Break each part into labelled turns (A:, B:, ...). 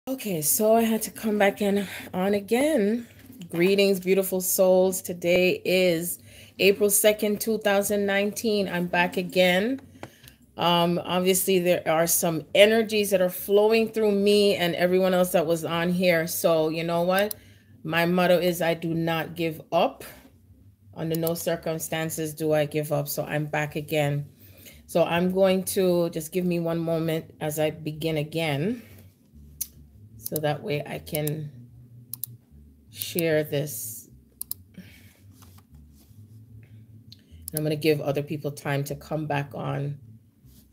A: Okay, so I had to come back in on again. Greetings, beautiful souls. Today is April 2nd, 2019. I'm back again. Obviously, there are some energies that are flowing through me and everyone else that was on here. So, you know what? My motto is I do not give up. Under no circumstances do I give up. So I'm back again. So I'm going to just give me one moment as I begin again. So that way I can share this. I'm going to give other people time to come back on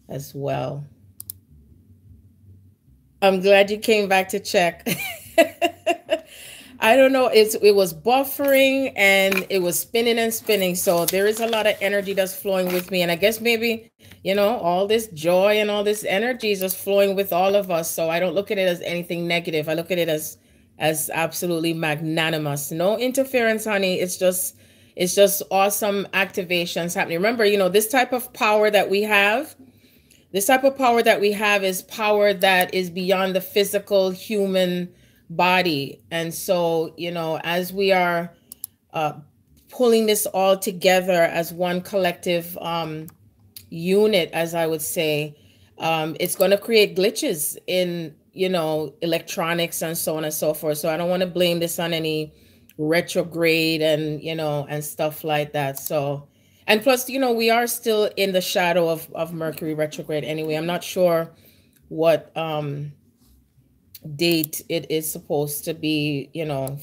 A: as well. I'm glad you came back to check. I don't know. It was buffering and it was spinning and spinning. So there is a lot of energy that's flowing with me. And I guess maybe, all this joy and all this energy is just flowing with all of us. So I don't look at it as anything negative. I look at it as absolutely magnanimous. No interference, honey. It's just awesome activations happening. Remember, this type of power that we have, is power that is beyond the physical human body. And so, as we are pulling this all together as one collective unit, as I would say, it's going to create glitches in, electronics and so on and so forth. So I don't want to blame this on any retrograde and, and stuff like that. So, and plus, we are still in the shadow of Mercury retrograde anyway. I'm not sure what date it is supposed to be,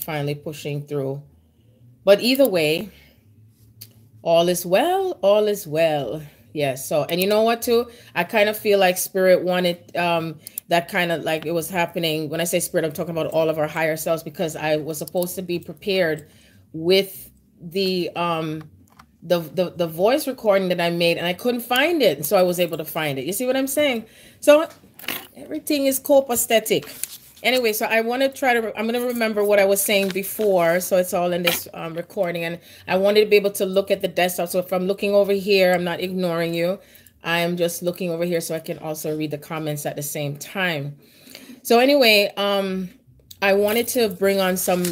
A: finally pushing through. But either way, all is well, all is well. Yes. So, and you know what, too? I kind of feel like Spirit wanted that kind of like it was happening. When I say Spirit, I'm talking about all of our higher selves, because I was supposed to be prepared with the voice recording that I made, and I couldn't find it. So I was able to find it. You see what I'm saying? So everything is copacetic. Anyway, so I'm going to remember what I was saying before. So it's all in this recording. And I wanted to be able to look at the desktop. So if I'm looking over here, I'm not ignoring you. I am just looking over here so I can also read the comments at the same time. So anyway, I wanted to bring on some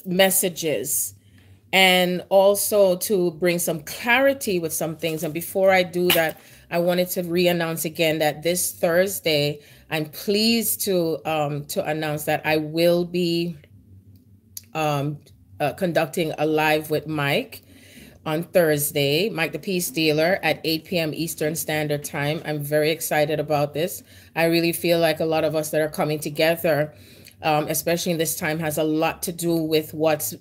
A: messages and also to bring some clarity with some things. And before I do that, I wanted to re-announce again that this Thursday, I'm pleased to announce that I will be conducting a live with Mike on Thursday, Mike the Peace Dealer, at 8 p.m. Eastern Standard Time. I'm very excited about this. I really feel like a lot of us that are coming together, especially in this time, has a lot to do with what's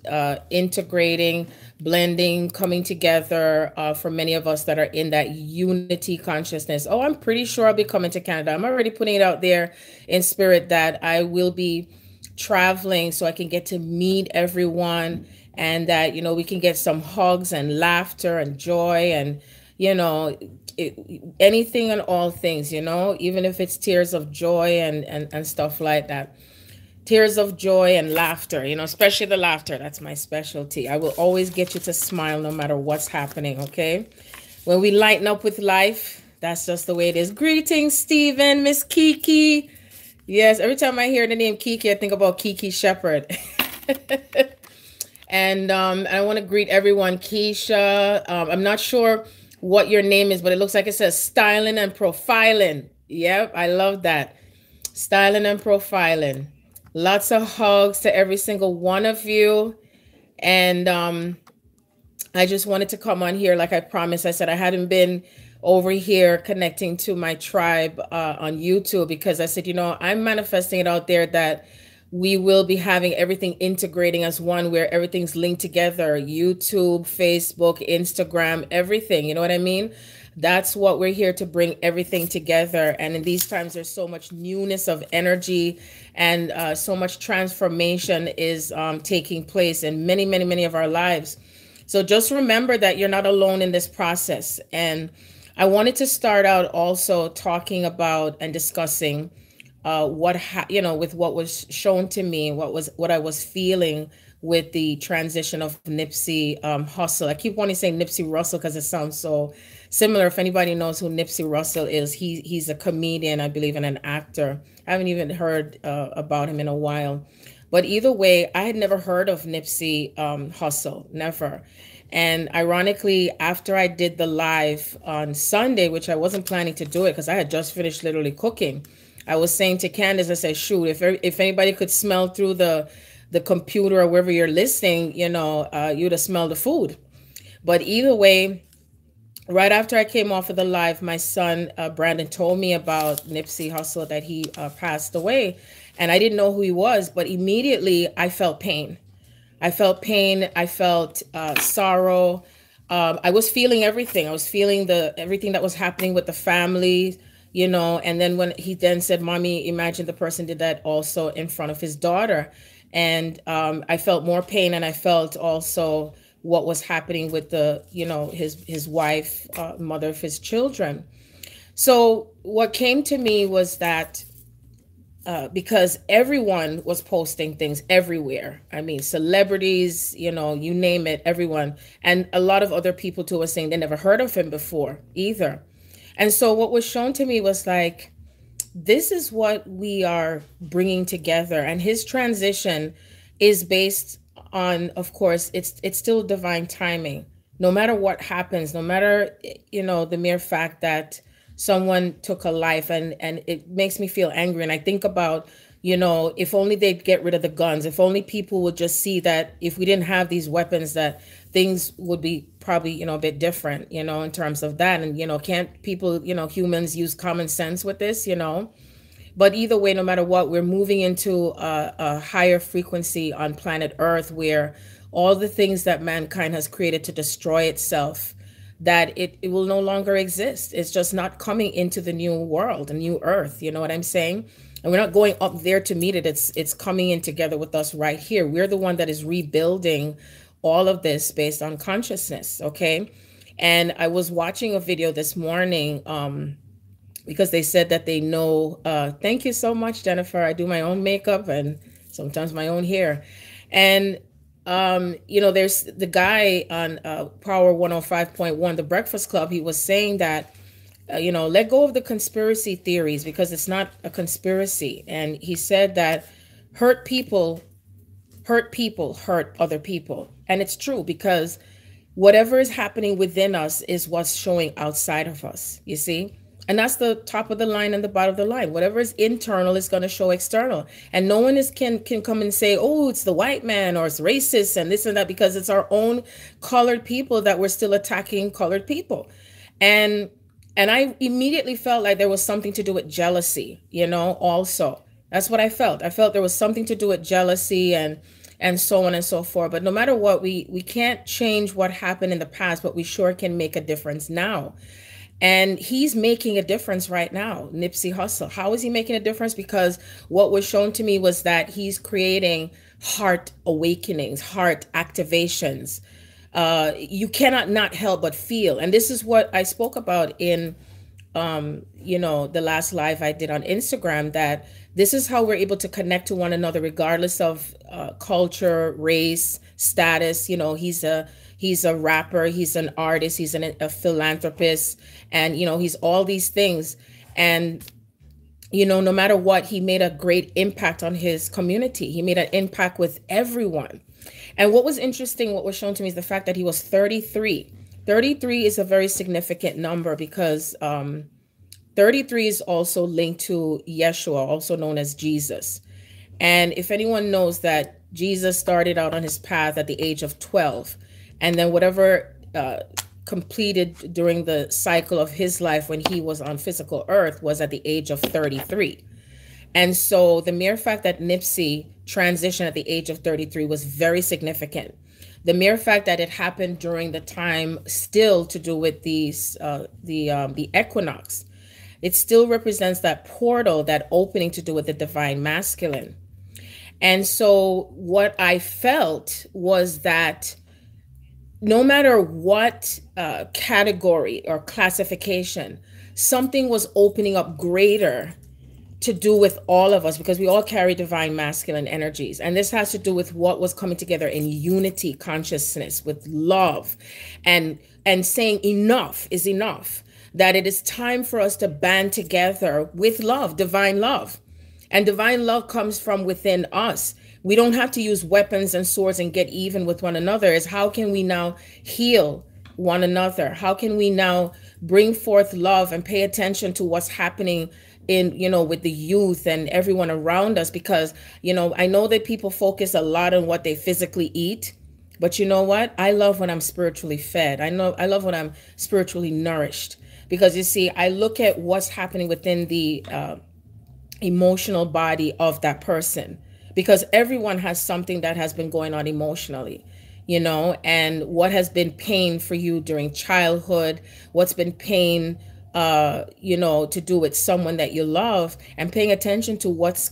A: integrating, blending, coming together for many of us that are in that unity consciousness. Oh, I'm pretty sure I'll be coming to Canada. I'm already putting it out there in spirit that I will be traveling so I can get to meet everyone, and that, we can get some hugs and laughter and joy and, anything and all things, even if it's tears of joy and stuff like that. Tears of joy and laughter, especially the laughter. That's my specialty. I will always get you to smile no matter what's happening, okay? When we lighten up with life, that's just the way it is. Greetings, Stephen, Miss Kiki. Yes, every time I hear the name Kiki, I think about Kiki Shepherd. And I want to greet everyone. Keisha, I'm not sure what your name is, but it looks like it says styling and profiling. Yep, I love that. Styling and profiling. Lots of hugs to every single one of you. And I just wanted to come on here. Like I promised, I said I hadn't been over here connecting to my tribe on YouTube, because I said, I'm manifesting it out there that we will be having everything integrating as one, where everything's linked together. YouTube, Facebook, Instagram, everything. You know what I mean? That's what we're here to bring everything together. And in these times, there's so much newness of energy, and so much transformation is taking place in many, many, many of our lives. So just remember that you're not alone in this process. And I wanted to start out also talking about and discussing with what was shown to me, what I was feeling with the transition of Nipsey Hussle. I keep wanting to say Nipsey Russell because it sounds so similar. If anybody knows who Nipsey Russell is, he's a comedian, I believe, and an actor. I haven't even heard about him in a while. But either way, I had never heard of Nipsey Hussle, never. And ironically, after I did the live on Sunday, which I wasn't planning to do it because I had just finished literally cooking, I was saying to Candace, I said, shoot, if anybody could smell through the computer or wherever you're listening, you'd have smelled the food. But either way, right after I came off of the live, my son, Brandon, told me about Nipsey Hussle, that he passed away. And I didn't know who he was, but immediately I felt pain. I felt pain. I felt sorrow. I was feeling everything. I was feeling everything that was happening with the family, and then when he then said, Mommy, imagine the person did that also in front of his daughter. And I felt more pain, and I felt also what was happening with his wife, mother of his children. So what came to me was that because everyone was posting things everywhere. I mean, celebrities, you name it, everyone. And a lot of other people too were saying they never heard of him before either. And so what was shown to me was like, this is what we are bringing together. And his transition is based on, of course, it's still divine timing. No matter what happens, no matter, the mere fact that someone took a life, and it makes me feel angry. And I think about, if only they'd get rid of the guns, if only people would just see that if we didn't have these weapons, that things would be probably, a bit different, in terms of that. And, can't people, humans use common sense with this, But either way, no matter what, we're moving into a higher frequency on planet Earth, where all the things that mankind has created to destroy itself, that it will no longer exist. It's just not coming into the new world, a new earth. You know what I'm saying? And we're not going up there to meet it. It's coming in together with us right here. We're the one that is rebuilding all of this based on consciousness. Okay. And I was watching a video this morning because they said that they know, thank you so much, Jennifer. I do my own makeup and sometimes my own hair. And there's the guy on Power 105.1, the Breakfast Club. He was saying that, let go of the conspiracy theories, because it's not a conspiracy. And he said that hurt people hurt other people. And it's true, because whatever is happening within us is what's showing outside of us, you see? And that's the top of the line and the bottom of the line. Whatever is internal is going to show external. And no one can come and say, oh, it's the white man or it's racist and this and that, because it's our own colored people that we're still attacking colored people. And I immediately felt like there was something to do with jealousy, also. That's what I felt. I felt there was something to do with jealousy and so on and so forth. But no matter what, we can't change what happened in the past, but we sure can make a difference now. And he's making a difference right now, Nipsey Hussle. How is he making a difference? Because what was shown to me was that he's creating heart awakenings, heart activations. You cannot not help but feel. And this is what I spoke about in, the last live I did on Instagram, that this is how we're able to connect to one another, regardless of culture, race, status. He's a rapper, he's an artist, he's a philanthropist, and, he's all these things. And, no matter what, he made a great impact on his community. He made an impact with everyone. And what was interesting, what was shown to me, is the fact that he was 33. 33 is a very significant number, because 33 is also linked to Yeshua, also known as Jesus. And if anyone knows that Jesus started out on his path at the age of 12, and then whatever completed during the cycle of his life when he was on physical earth was at the age of 33. And so the mere fact that Nipsey transitioned at the age of 33 was very significant. The mere fact that it happened during the time still to do with the equinox, it still represents that portal, that opening to do with the divine masculine. And so what I felt was that no matter what category or classification, something was opening up greater to do with all of us, because we all carry divine masculine energies. And this has to do with what was coming together in unity consciousness, with love, and saying enough is enough, that it is time for us to band together with love, divine love. And divine love comes from within us. We don't have to use weapons and swords and get even with one another. It's how can we now heal one another? How can we now bring forth love and pay attention to what's happening in, with the youth and everyone around us? Because, I know that people focus a lot on what they physically eat, but you know what? I love when I'm spiritually fed. I love when I'm spiritually nourished, because you see, I look at what's happening within the emotional body of that person, because everyone has something that has been going on emotionally, and what has been pain for you during childhood, what's been pain, to do with someone that you love, and paying attention to what's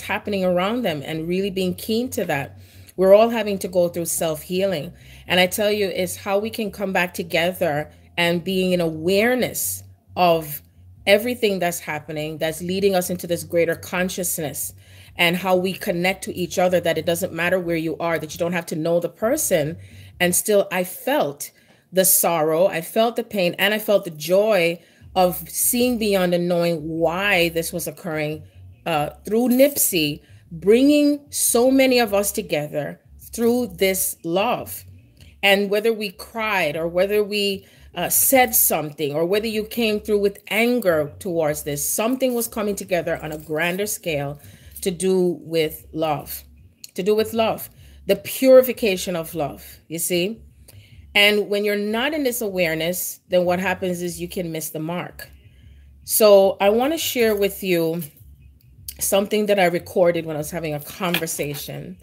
A: happening around them and really being keen to that. We're all having to go through self-healing. And I tell you, it's how we can come back together and being in awareness of everything that's happening, that's leading us into this greater consciousness, and how we connect to each other, that it doesn't matter where you are, that you don't have to know the person. And still, I felt the sorrow, I felt the pain, and I felt the joy of seeing beyond and knowing why this was occurring through Nipsey, bringing so many of us together through this love. And whether we cried or whether we said something, or whether you came through with anger towards this, something was coming together on a grander scale to do with love, the purification of love, you see? And when you're not in this awareness, then what happens is you can miss the mark. So I want to share with you something that I recorded when I was having a conversation.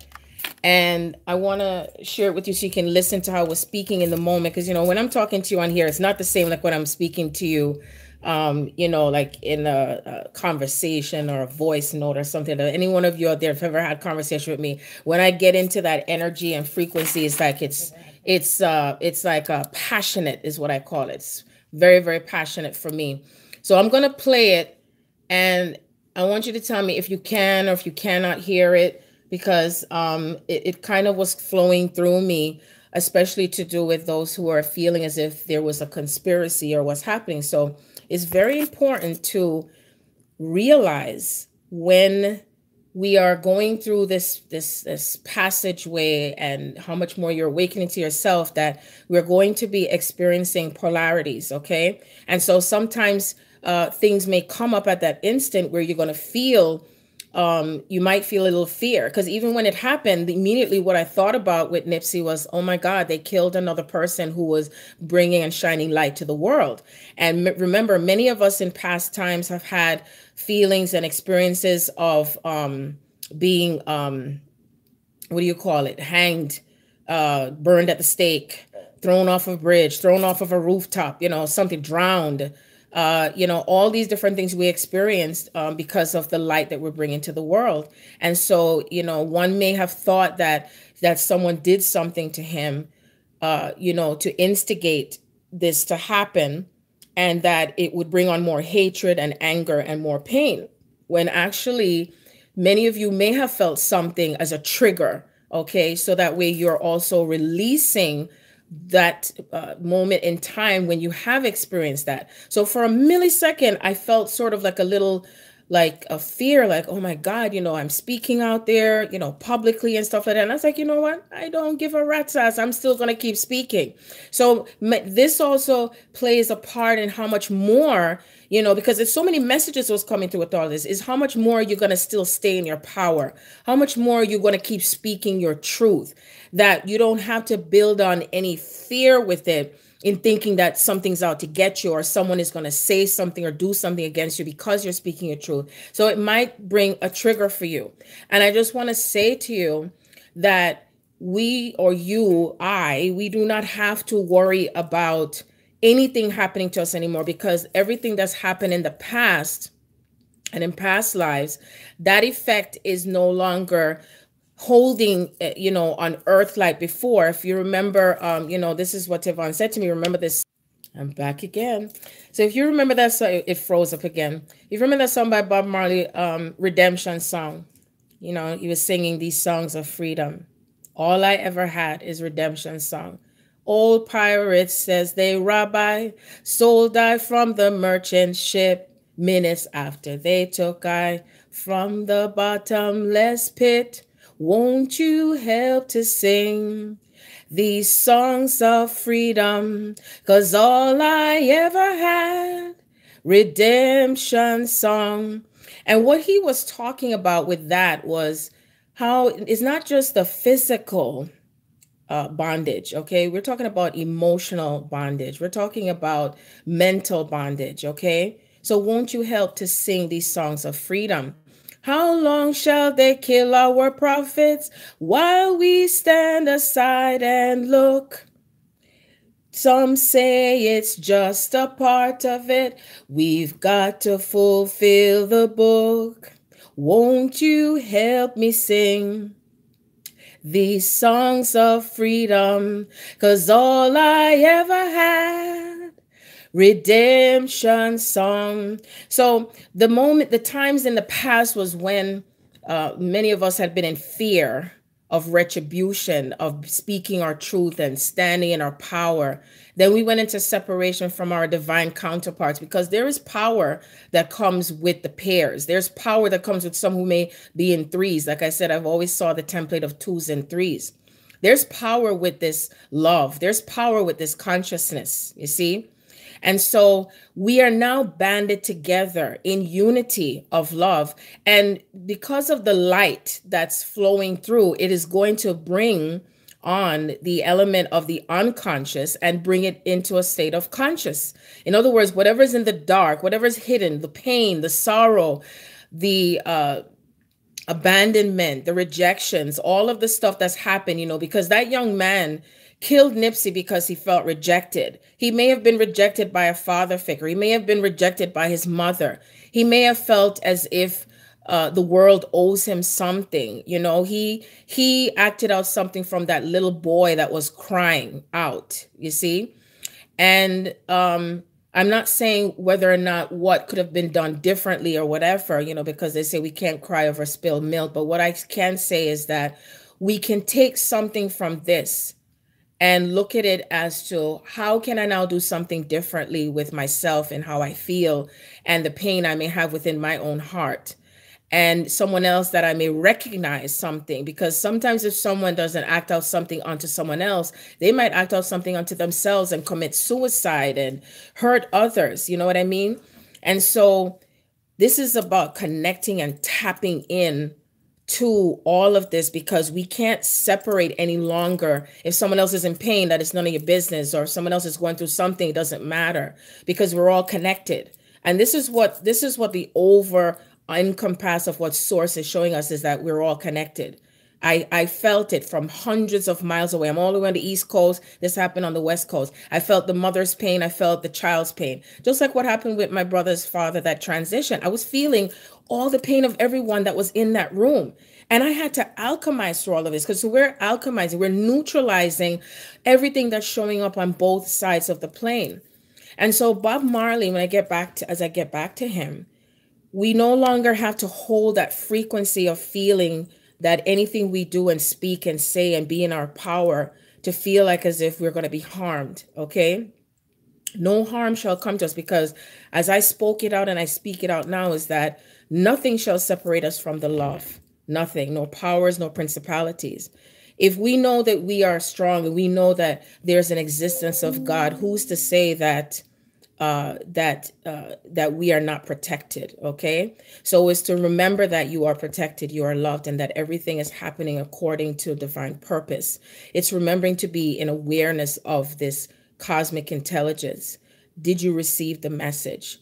A: And I want to share it with you so you can listen to how I was speaking in the moment. Because, when I'm talking to you on here, it's not the same like when I'm speaking to you, like in a conversation or a voice note or something. Any one of you out there have ever had conversation with me, when I get into that energy and frequency, it's like it's like passionate is what I call it. It's very, very passionate for me. So I'm going to play it, and I want you to tell me if you can or if you cannot hear it, because it kind of was flowing through me, especially to do with those who are feeling as if there was a conspiracy or what's happening. So it's very important to realize when we are going through this passageway, and how much more you're awakening to yourself, that we're going to be experiencing polarities, okay? And so sometimes things may come up at that instant where you're going to feel, you might feel a little fear, because even when it happened, immediately what I thought about with Nipsey was, oh my God, they killed another person who was bringing and shining light to the world. And remember, many of us in past times have had feelings and experiences of being, what do you call it? Hanged, burned at the stake, thrown off of a bridge, thrown off of a rooftop, something, drowned. All these different things we experienced because of the light that we're bringing to the world. And so, one may have thought that someone did something to him, to instigate this to happen, and that it would bring on more hatred and anger and more pain, when actually many of you may have felt something as a trigger. Okay, so that way you're also releasing that moment in time when you have experienced that. So for a millisecond, I felt sort of like a little, like a fear, like, oh my God, I'm speaking out there, publicly and stuff like that. And I was like, you know what? I don't give a rat's ass. I'm still going to keep speaking. So this also plays a part in how much more, because there's so many messages was coming through with all this, is how much more you're going to still stay in your power, how much more you're going to keep speaking your truth, that you don't have to build on any fear with it, in thinking that something's out to get you, or someone is going to say something or do something against you because you're speaking your truth. So it might bring a trigger for you. And I just want to say to you that we, or you, we do not have to worry about anything happening to us anymore, because everything that's happened in the past and in past lives, that effect is no longer holding, on earth like before. If you remember, this is what Yvonne said to me. Remember this I'm back again. So if you remember that song, it froze up again. If you remember that song by Bob Marley, Redemption Song, you know, he was singing these songs of freedom. All I ever had is redemption song. Old pirates says they rabbi, sold I from the merchant ship. Minutes after they took I from the bottomless pit. Won't you help to sing these songs of freedom? 'Cause all I ever had, redemption song. And what he was talking about with that was how it's not just the physical bondage, okay? We're talking about emotional bondage. We're talking about mental bondage, okay? So won't you help to sing these songs of freedom? How long shall they kill our prophets while we stand aside and look? Some say it's just a part of it. We've got to fulfill the book. Won't you help me sing these songs of freedom? 'Cause all I ever had, redemption song. So the times in the past was when many of us had been in fear of retribution, of speaking our truth and standing in our power. Then we went into separation from our divine counterparts, because there is power that comes with the pairs. There's power that comes with some who may be in threes. Like I said, I've always saw the template of twos and threes. There's power with this love. There's power with this consciousness, you see? And so we are now banded together in unity of love. And because of the light that's flowing through, it is going to bring on the element of the unconscious and bring it into a state of conscious. In other words, whatever's in the dark, whatever's hidden, the pain, the sorrow, the abandonment, the rejections, all of the stuff that's happened, you know, because that young man killed Nipsey because he felt rejected. He may have been rejected by a father figure. He may have been rejected by his mother. He may have felt as if the world owes him something. You know, he acted out something from that little boy that was crying out, you see? And I'm not saying whether or not what could have been done differently or whatever, you know, because they say we can't cry over spilled milk. But what I can say is that we can take something from this and look at it as to how can I now do something differently with myself and how I feel and the pain I may have within my own heart, and someone else that I may recognize something. Because sometimes if someone doesn't act out something onto someone else, they might act out something onto themselves and commit suicide and hurt others. You know what I mean? And so this is about connecting and tapping in to all of this, because we can't separate any longer. If someone else is in pain, that is none of your business, or if someone else is going through something, it doesn't matter, because we're all connected. And this is what the over encompass of what source is showing us, is that we're all connected. I felt it from hundreds of miles away. I'm all the way on the East Coast. This happened on the West Coast. I felt the mother's pain. I felt the child's pain. Just like what happened with my brother's father, that transition. I was feeling all the pain of everyone that was in that room. And I had to alchemize through all of this, because we're alchemizing, we're neutralizing everything that's showing up on both sides of the plane. And so Bob Marley, as I get back to him, we no longer have to hold that frequency of feeling that anything we do and speak and say and be in our power to feel like as if we're going to be harmed, okay? No harm shall come to us, because as I spoke it out and I speak it out now, is that nothing shall separate us from the love. Nothing, no powers, no principalities. If we know that we are strong and we know that there's an existence of God, who's to say that that we are not protected? Okay, so it's to remember that you are protected, you are loved, and that everything is happening according to divine purpose. It's remembering to be in awareness of this cosmic intelligence. Did you receive the message?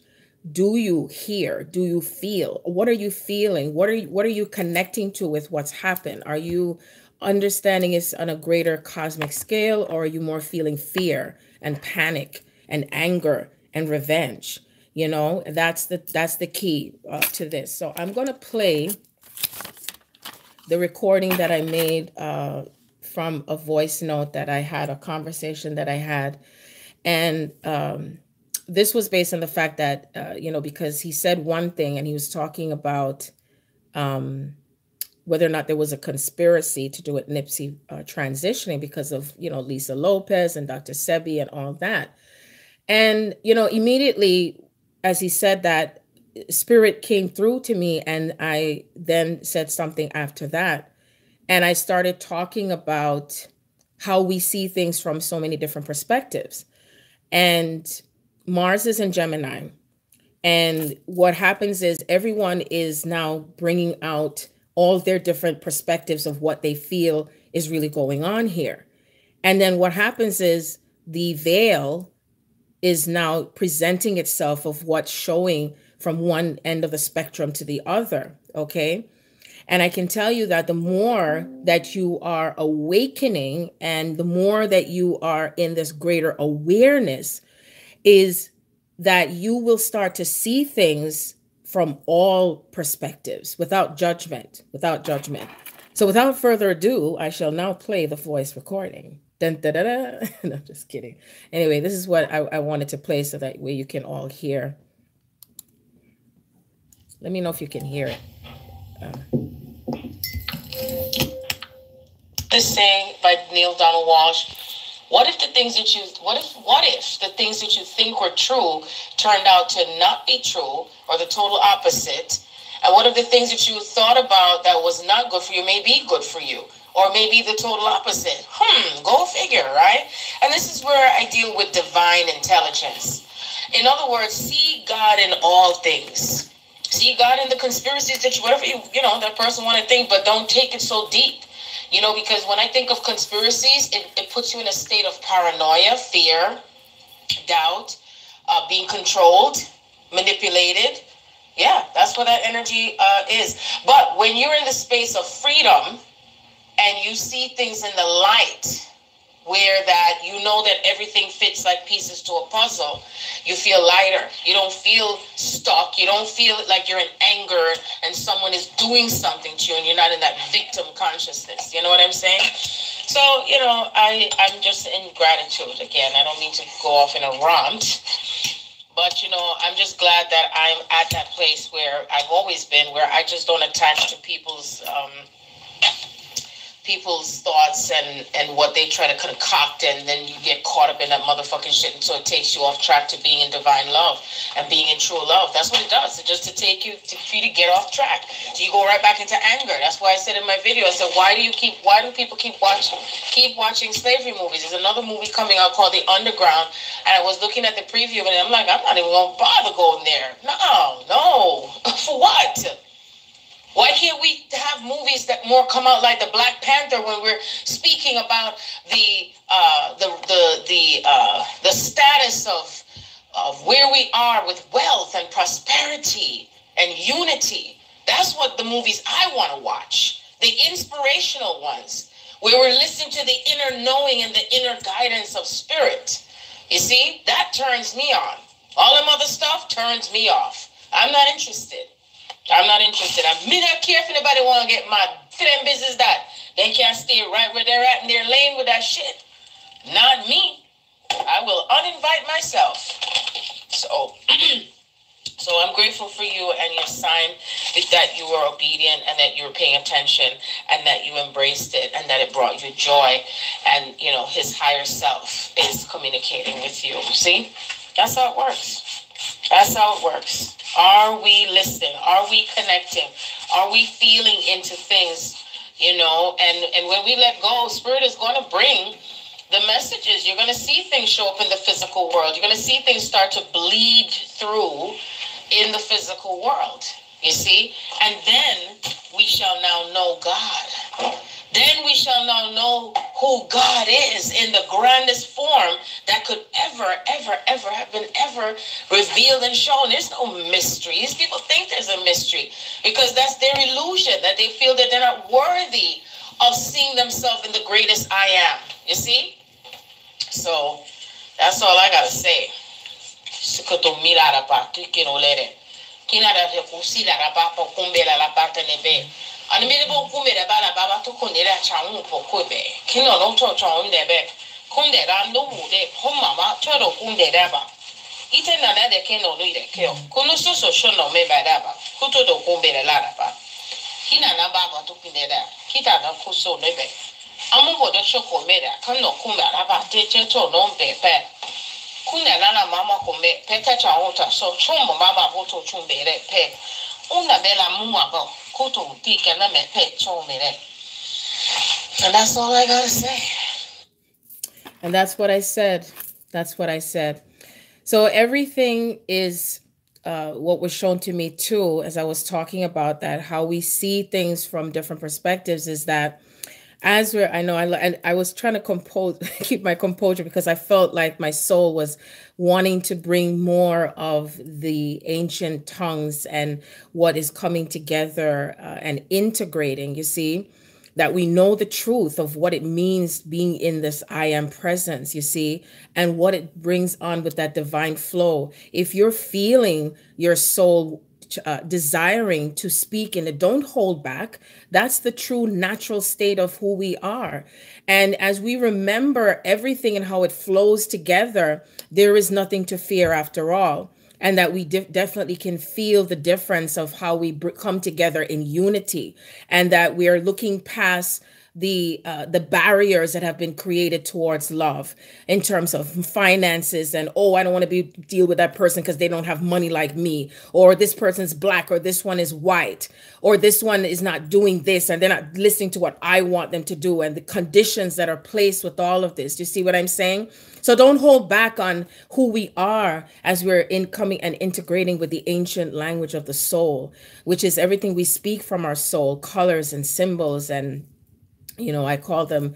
A: Do you hear? Do you feel? What are you feeling? What are you connecting to with what's happened? Are you understanding it's on a greater cosmic scale, or are you more feeling fear and panic and anger and revenge? You know, that's the key to this. So I'm going to play the recording that I made from a voice note that I had, a conversation that I had. And this was based on the fact that, because he said one thing and he was talking about whether or not there was a conspiracy to do with Nipsey transitioning because of, Lisa Lopez and Dr. Sebi and all that. And, immediately as he said that, spirit came through to me, and I then said something after that. And I started talking about how we see things from so many different perspectives. And Mars is in Gemini. And what happens is everyone is now bringing out all their different perspectives of what they feel is really going on here. And then what happens is the veil is now presenting itself of what's showing from one end of the spectrum to the other, okay? And I can tell you that the more that you are awakening and the more that you are in this greater awareness, is that you will start to see things from all perspectives without judgment, So without further ado, I shall now play the voice recording. Dun, da, da, da. No, just kidding. Anyway, this is what I wanted to play so that way you can all hear. Let me know if you can hear it. This thing by Neil Donald Walsh. What if the things that you think were true turned out to not be true, or the total opposite? And what if the things that you thought about that was not good for you may be good for you, or maybe the total opposite? Go figure, right? And this is where I deal with divine intelligence. In other words, see God in all things. See God in the conspiracies that whatever that person want to think, but don't take it so deep. Because when I think of conspiracies, it puts you in a state of paranoia, fear, doubt, being controlled, manipulated. Yeah, that's what that energy is. But when you're in the space of freedom and you see things in the light, where that that everything fits like pieces to a puzzle, you feel lighter. You don't feel stuck. You don't feel like you're in anger and someone is doing something to you and you're not in that victim consciousness. You know what I'm saying? So, I'm just in gratitude again. I don't mean to go off in a rant, but, I'm just glad that I'm at that place where I've always been, where I just don't attach to people's thoughts and what they try to concoct, and then you get caught up in that motherfucking shit until it takes you off track to being in divine love and being in true love. That's what it does. It's just for you to get off track. So you go right back into anger. That's why I said in my video, I said, why do people keep watching slavery movies? There's another movie coming out called The Underground, and I was looking at the preview and I'm like, I'm not even gonna bother going there. No. For what? Why can't we have movies that more come out like the Black Panther, when we're speaking about the status of where we are with wealth and prosperity and unity? That's what the movies I want to watch. The inspirational ones, where we're listening to the inner knowing and the inner guidance of spirit. You see, that turns me on. All them other stuff turns me off. I'm not interested. I may not care if anybody want to get mad. For them business that. They can't stay right where they're at in their lane with that shit. Not me. I will uninvite myself. So I'm grateful for you and your sign that you were obedient and that you were paying attention and that you embraced it and that it brought you joy. And, his higher self is communicating with you. See? That's how it works. Are we listening? Are we connecting? Are we feeling into things, And when we let go, Spirit is going to bring the messages. You're going to see things show up in the physical world. You're going to see things start to bleed through in the physical world, you see? And then we shall now know God. Then we shall now know who God is in the grandest form that could ever have been ever revealed and shown. There's no mystery. These people think there's a mystery because that's their illusion, that they feel that they're not worthy of seeing themselves in the greatest I am. You see? So that's all I got to say.
B: kunde ra no mu de poma ma choro kunde da ba ite na na de keno no ide kyo kunu so so shono me ba da ba kuto do kumbe la da ba kina na ba ba to kinde da kita na kuso no be amu bo do shoko me da kan no kumba la ba te che to no be pe kunde na na mama kumbe pe ta cha ota so chomo mama bo to chumbe re pe una bella mu ma ba kuto ti kana me pe chome re. And that's all I gotta say.
A: And that's what I said. That's what I said. So everything is what was shown to me too, as I was talking about that, how we see things from different perspectives is that as we're, I was trying to keep my composure because I felt like my soul was wanting to bring more of the ancient tongues and what is coming together and integrating, you see, that we know the truth of what it means being in this I am presence, you see, and what it brings on with that divine flow. If you're feeling your soul desiring to speak in it, don't hold back. That's the true natural state of who we are. And as we remember everything and how it flows together, there is nothing to fear after all. And that we definitely can feel the difference of how we come together in unity, and that we are looking past the barriers that have been created towards love in terms of finances and, oh, I don't want to deal with that person because they don't have money like me, or this person's black, or this one is white, or this one is not doing this and they're not listening to what I want them to do, and the conditions that are placed with all of this. Do you see what I'm saying? So don't hold back on who we are as we're incoming and integrating with the ancient language of the soul, which is everything we speak from our soul, colors and symbols. And, I call them,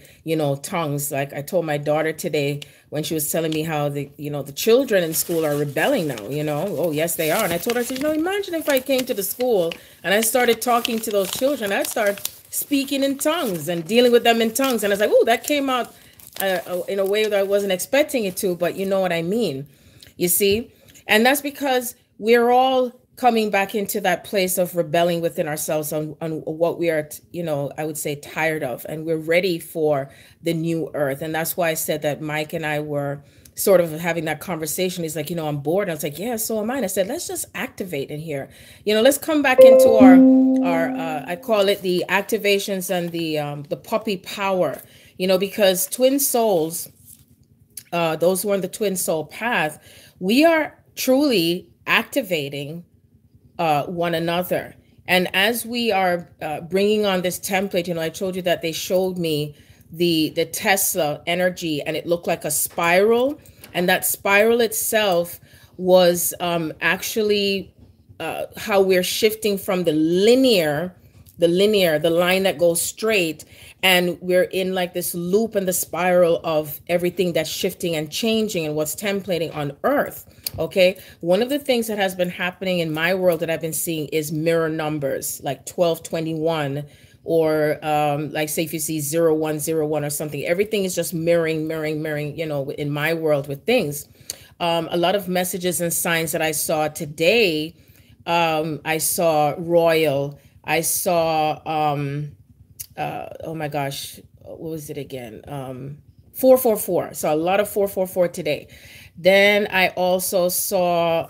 A: tongues. Like I told my daughter today when she was telling me how the children in school are rebelling now, oh, yes, they are. And I told her, I said, imagine if I came to the school and I started talking to those children, I'd start speaking in tongues and dealing with them in tongues. And I was like, oh, that came out in a way that I wasn't expecting it to, but you know what I mean, you see? And that's because we're all coming back into that place of rebelling within ourselves on what we are, I would say tired of, and we're ready for the new earth. And that's why I said that Mike and I were sort of having that conversation. He's like, I'm bored. And I was like, yeah, so am I. And I said, let's just activate in here. Let's come back into our I call it the activations and the puppy power. Because twin souls, those who are on the twin soul path, we are truly activating one another. And as we are bringing on this template, I told you that they showed me the Tesla energy, and it looked like a spiral. And that spiral itself was actually how we're shifting from the line that goes straight, and we're in like this loop and the spiral of everything that's shifting and changing and what's templating on earth. Okay, one of the things that has been happening in my world that I've been seeing is mirror numbers like 1221, or like say if you see 0101 or something, everything is just mirroring, in my world with things. A lot of messages and signs that I saw today, I saw royal, I saw, oh my gosh, what was it again? 444. So a lot of 444 today. Then I also saw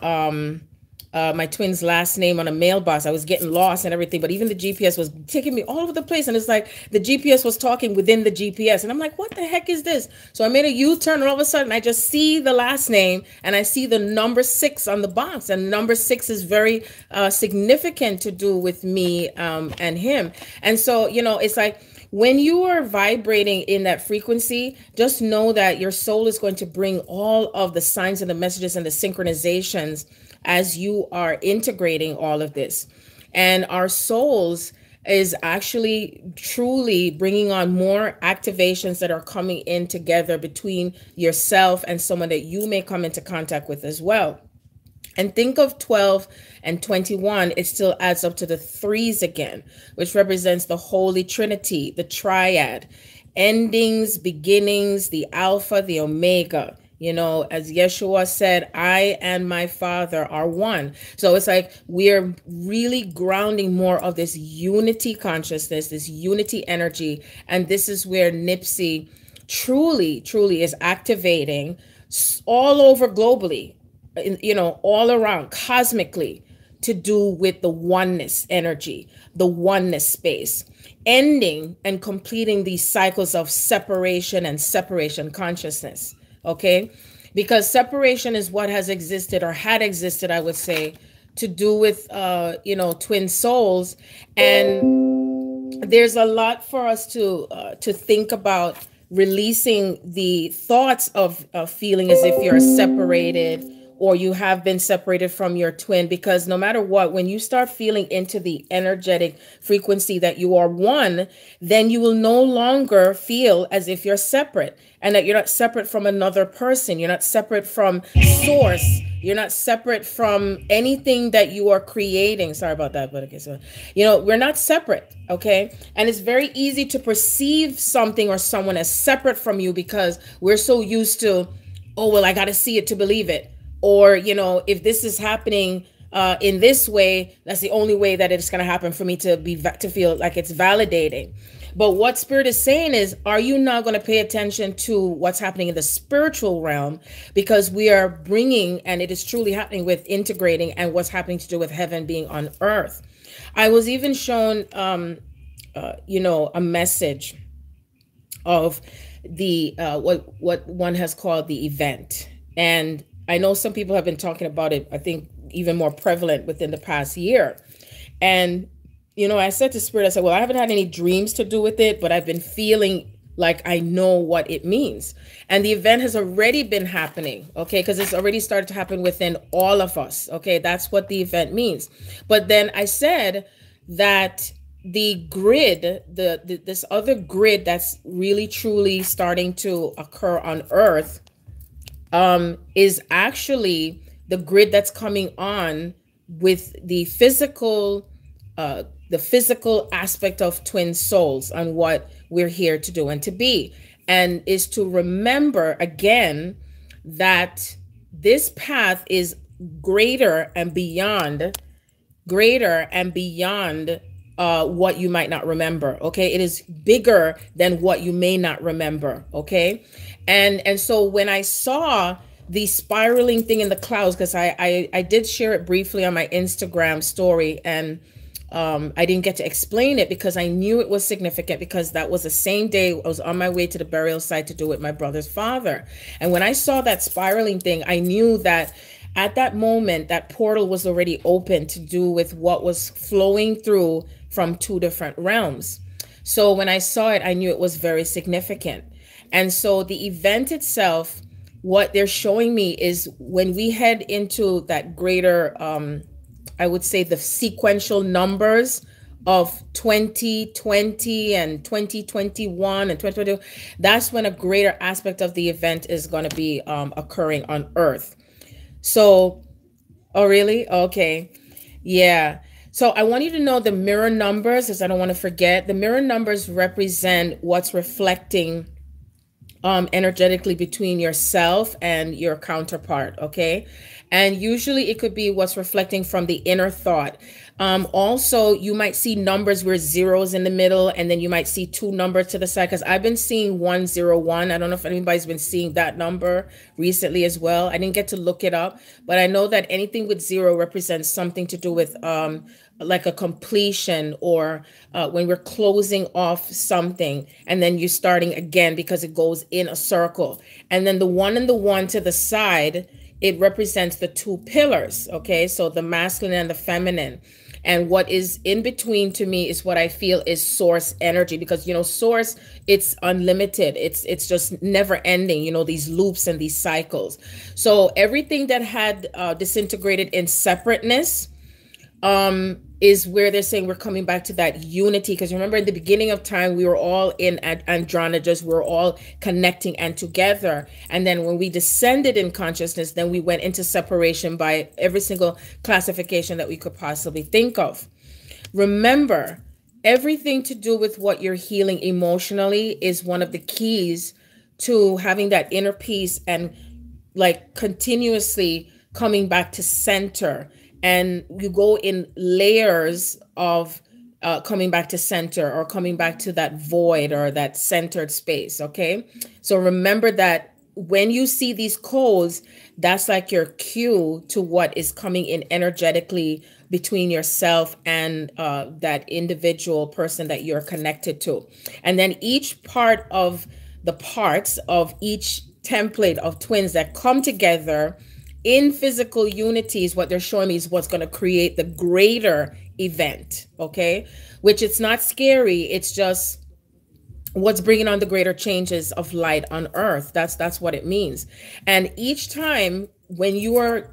A: my twin's last name on a mailbox. I was getting lost and everything, but even the GPS was taking me all over the place. And it's like the GPS was talking within the GPS. And I'm like, what the heck is this? So I made a U-turn, and all of a sudden I just see the last name and I see the number 6 on the box. And number 6 is very significant to do with me and him. And so, it's like, when you are vibrating in that frequency, just know that your soul is going to bring all of the signs and the messages and the synchronizations as you are integrating all of this. And our souls is actually truly bringing on more activations that are coming in together between yourself and someone that you may come into contact with as well. And think of 12 and 21, it still adds up to the 3s again, which represents the Holy Trinity, the triad, endings, beginnings, the Alpha, the Omega. As Yeshua said, I and my Father are one. So it's like we're really grounding more of this unity consciousness, this unity energy. And this is where Nipsey truly, truly is activating all over globally, all around cosmically, to do with the oneness energy, the oneness space, ending and completing these cycles of separation and separation consciousness. Okay. Because separation is what has existed or had existed, I would say, to do with, twin souls. And there's a lot for us to think about, releasing the thoughts of feeling as if you're separated or you have been separated from your twin, because no matter what, when you start feeling into the energetic frequency that you are one, then you will no longer feel as if you're separate, and that you're not separate from another person. You're not separate from source. You're not separate from anything that you are creating. Sorry about that, but okay, so, we're not separate, okay? And it's very easy to perceive something or someone as separate from you because we're so used to, oh, well, I got to see it to believe it. Or, if this is happening in this way, that's the only way that it's going to happen for me to feel like it's validating. But what Spirit is saying is, are you now going to pay attention to what's happening in the spiritual realm? Because we are bringing, and it is truly happening with integrating and what's happening to do with heaven being on earth. I was even shown, a message of the what one has called the event. And I know some people have been talking about it, I think even more prevalent within the past year. And, I said to Spirit, I said, well, I haven't had any dreams to do with it, but I've been feeling like I know what it means. And the event has already been happening, okay? Because it's already started to happen within all of us, okay? That's what the event means. But then I said that the grid, this other grid that's really truly starting to occur on Earth, is actually the grid that's coming on with the physical aspect of twin souls and what we're here to do and to be, and is to remember again that this path is greater and beyond what you might not remember. Okay. It is bigger than what you may not remember. Okay. And so when I saw the spiraling thing in the clouds, because I did share it briefly on my Instagram story, and I didn't get to explain it because I knew it was significant, because that was the same day I was on my way to the burial site to do with my brother's father. And when I saw that spiraling thing, I knew that at that moment, that portal was already open to do with what was flowing through from two different realms. So when I saw it, I knew it was very significant. And so the event itself, what they're showing me is when we head into that greater, I would say the sequential numbers of 2020 and 2021 and 2022, that's when a greater aspect of the event is going to be occurring on Earth. So, oh, really? Okay. Yeah. So I want you to know the mirror numbers, as I don't want to forget. The mirror numbers represent what's reflecting energetically between yourself and your counterpart. Okay. And usually it could be what's reflecting from the inner thought. Also, you might see numbers where zeros in the middle, and then you might see two numbers to the side, because I've been seeing 101. I don't know if anybody's been seeing that number recently as well. I didn't get to look it up, but I know that anything with zero represents something to do with like a completion, or when we're closing off something and then you're starting again, because it goes in a circle. And then the one and the one to the side, it represents the two pillars. Okay, so the masculine and the feminine. And what is in between, to me, is what I feel is source energy, because, source, it's unlimited. It's just never ending, these loops and these cycles. So everything that had disintegrated in separateness is where they're saying we're coming back to that unity. Because remember, in the beginning of time, we were all in androgynes, we were all connecting and together. And then when we descended in consciousness, then we went into separation by every single classification that we could possibly think of. Remember, everything to do with what you're healing emotionally is one of the keys to having that inner peace and like continuously coming back to center. And you go in layers of coming back to center, or coming back to that void or that centered space. Okay. So remember that when you see these codes, that's like your cue to what is coming in energetically between yourself and that individual person that you're connected to. And then each part of the parts of each template of twins that come together in physical unity is what they're showing me is what's going to create the greater event. Okay. Which it's not scary. It's just what's bringing on the greater changes of light on earth. That's what it means. And each time when you are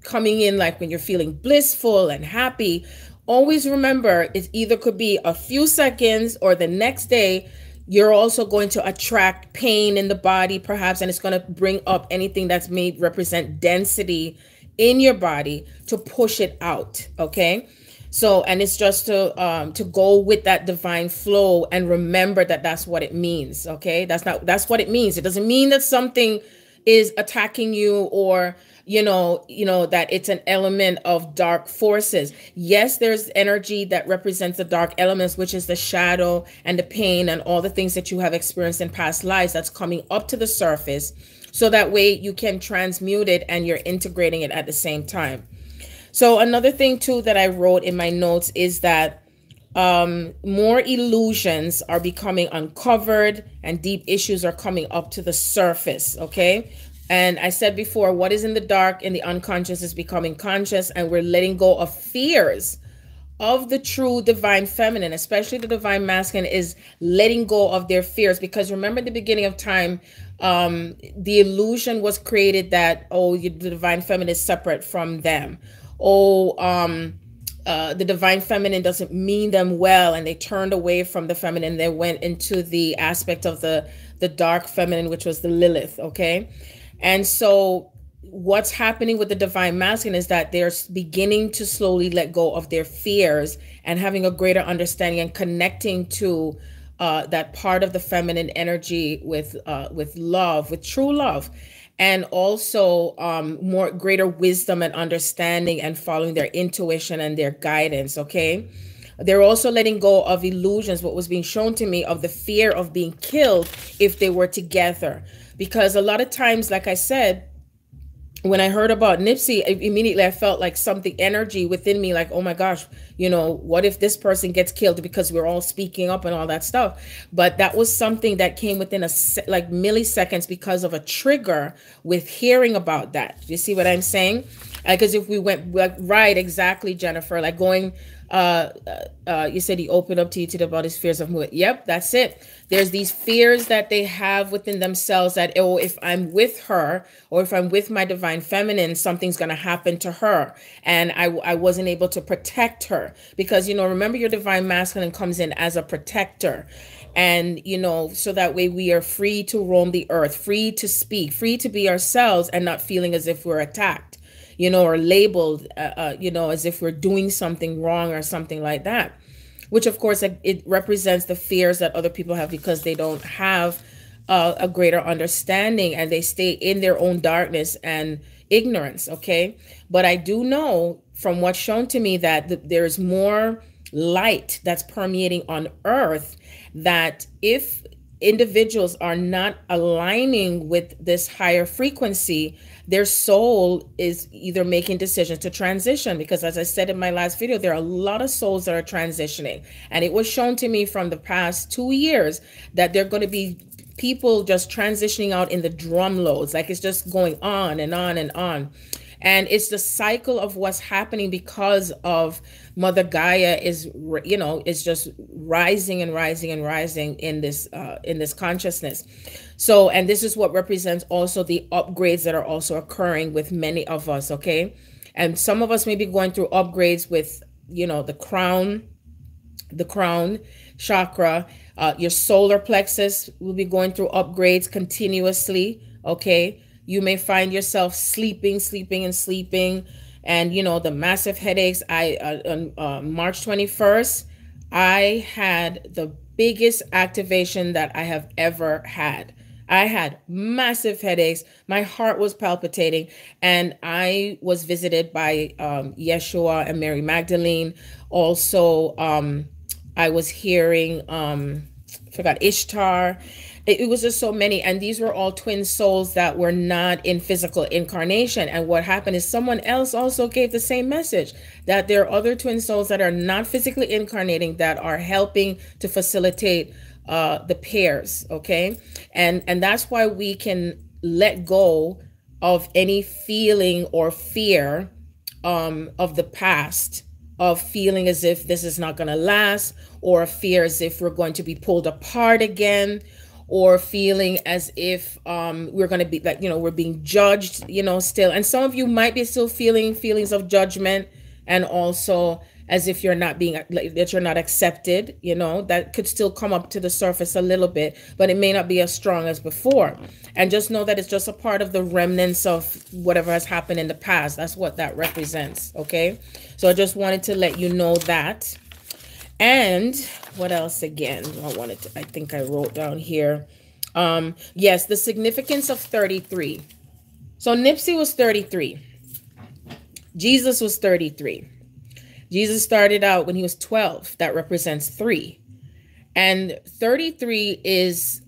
A: coming in, like when you're feeling blissful and happy, always remember it either could be a few seconds or the next day. You're also going to attract pain in the body, perhaps, and it's going to bring up anything that's may represent density in your body to push it out. Okay. So, and it's just to go with that divine flow and remember that that's what it means. Okay. That's what it means. It doesn't mean that something is attacking you, or, that it's an element of dark forces. Yes, there's energy that represents the dark elements, which is the shadow and the pain and all the things that you have experienced in past lives that's coming up to the surface. So that way you can transmute it and you're integrating it at the same time. So another thing too that I wrote in my notes is that more illusions are becoming uncovered and deep issues are coming up to the surface. Okay. And I said before, what is in the dark in the unconscious is becoming conscious, and we're letting go of fears of the true divine feminine, especially the divine masculine, is letting go of their fears. Because remember, at the beginning of time, the illusion was created that, the divine feminine is separate from them. The divine feminine doesn't mean them well, and they turned away from the feminine. They went into the aspect of the dark feminine, which was the Lilith. Okay. And so what's happening with the divine masculine is that they're beginning to slowly let go of their fears and having a greater understanding and connecting to that part of the feminine energy with love, with true love. And also more greater wisdom and understanding and following their intuition and their guidance. Okay. They're also letting go of illusions, what was being shown to me, of the fear of being killed if they were together. Because a lot of times, like I said, when I heard about Nipsey, immediately I felt like something, energy within me, like, oh my gosh, what if this person gets killed, because we're all speaking up and all that stuff. But that was something that came within like milliseconds because of a trigger with hearing about that. You see what I'm saying? Because if we went right, exactly, Jennifer, like going, you said he opened up to you about his fears of movement. Yep, that's it. There's these fears that they have within themselves that, if I'm with her, or if I'm with my divine feminine, something's going to happen to her. And I wasn't able to protect her because, remember, your divine masculine comes in as a protector. And, so that way we are free to roam the earth, free to speak, free to be ourselves and not feeling as if we're attacked, or labeled, as if we're doing something wrong or something like that, which of course it represents the fears that other people have because they don't have a greater understanding and they stay in their own darkness and ignorance. Okay. But I do know from what's shown to me that there's more light that's permeating on earth, that if individuals are not aligning with this higher frequency, their soul is either making decisions to transition. Because as I said in my last video, there are a lot of souls that are transitioning. And it was shown to me from the past 2 years that there are going to be people just transitioning out in the drum loads. Like it's just going on and on and on. And it's the cycle of what's happening because of Mother Gaia is just rising and rising and rising in this consciousness. So, and this is what represents also the upgrades that are also occurring with many of us. Okay. And some of us may be going through upgrades with, the crown chakra, your solar plexus will be going through upgrades continuously. Okay. You may find yourself sleeping. And, the massive headaches. On March 21st, I had the biggest activation that I have ever had. I had massive headaches. My heart was palpitating. And I was visited by Yeshua and Mary Magdalene. Also, I was hearing, forgot, Ishtar. It was just so many. And these were all twin souls that were not in physical incarnation. And what happened is someone else also gave the same message, that there are other twin souls that are not physically incarnating that are helping to facilitate the pairs. Okay. And that's why we can let go of any feeling or fear of the past, of feeling as if this is not going to last, or fear as if we're going to be pulled apart again, or feeling as if we're going to be like, we're being judged, still. And some of you might be still feeling feelings of judgment, and also as if you're not being, like, that you're not accepted, that could still come up to the surface a little bit, but it may not be as strong as before. And just know that it's just a part of the remnants of whatever has happened in the past. That's what that represents. Okay. So I just wanted to let you know that. And what else again? I think I wrote down here. Yes, the significance of 33. So Nipsey was 33. Jesus was 33. Jesus started out when he was 12. That represents 3. And 33 is,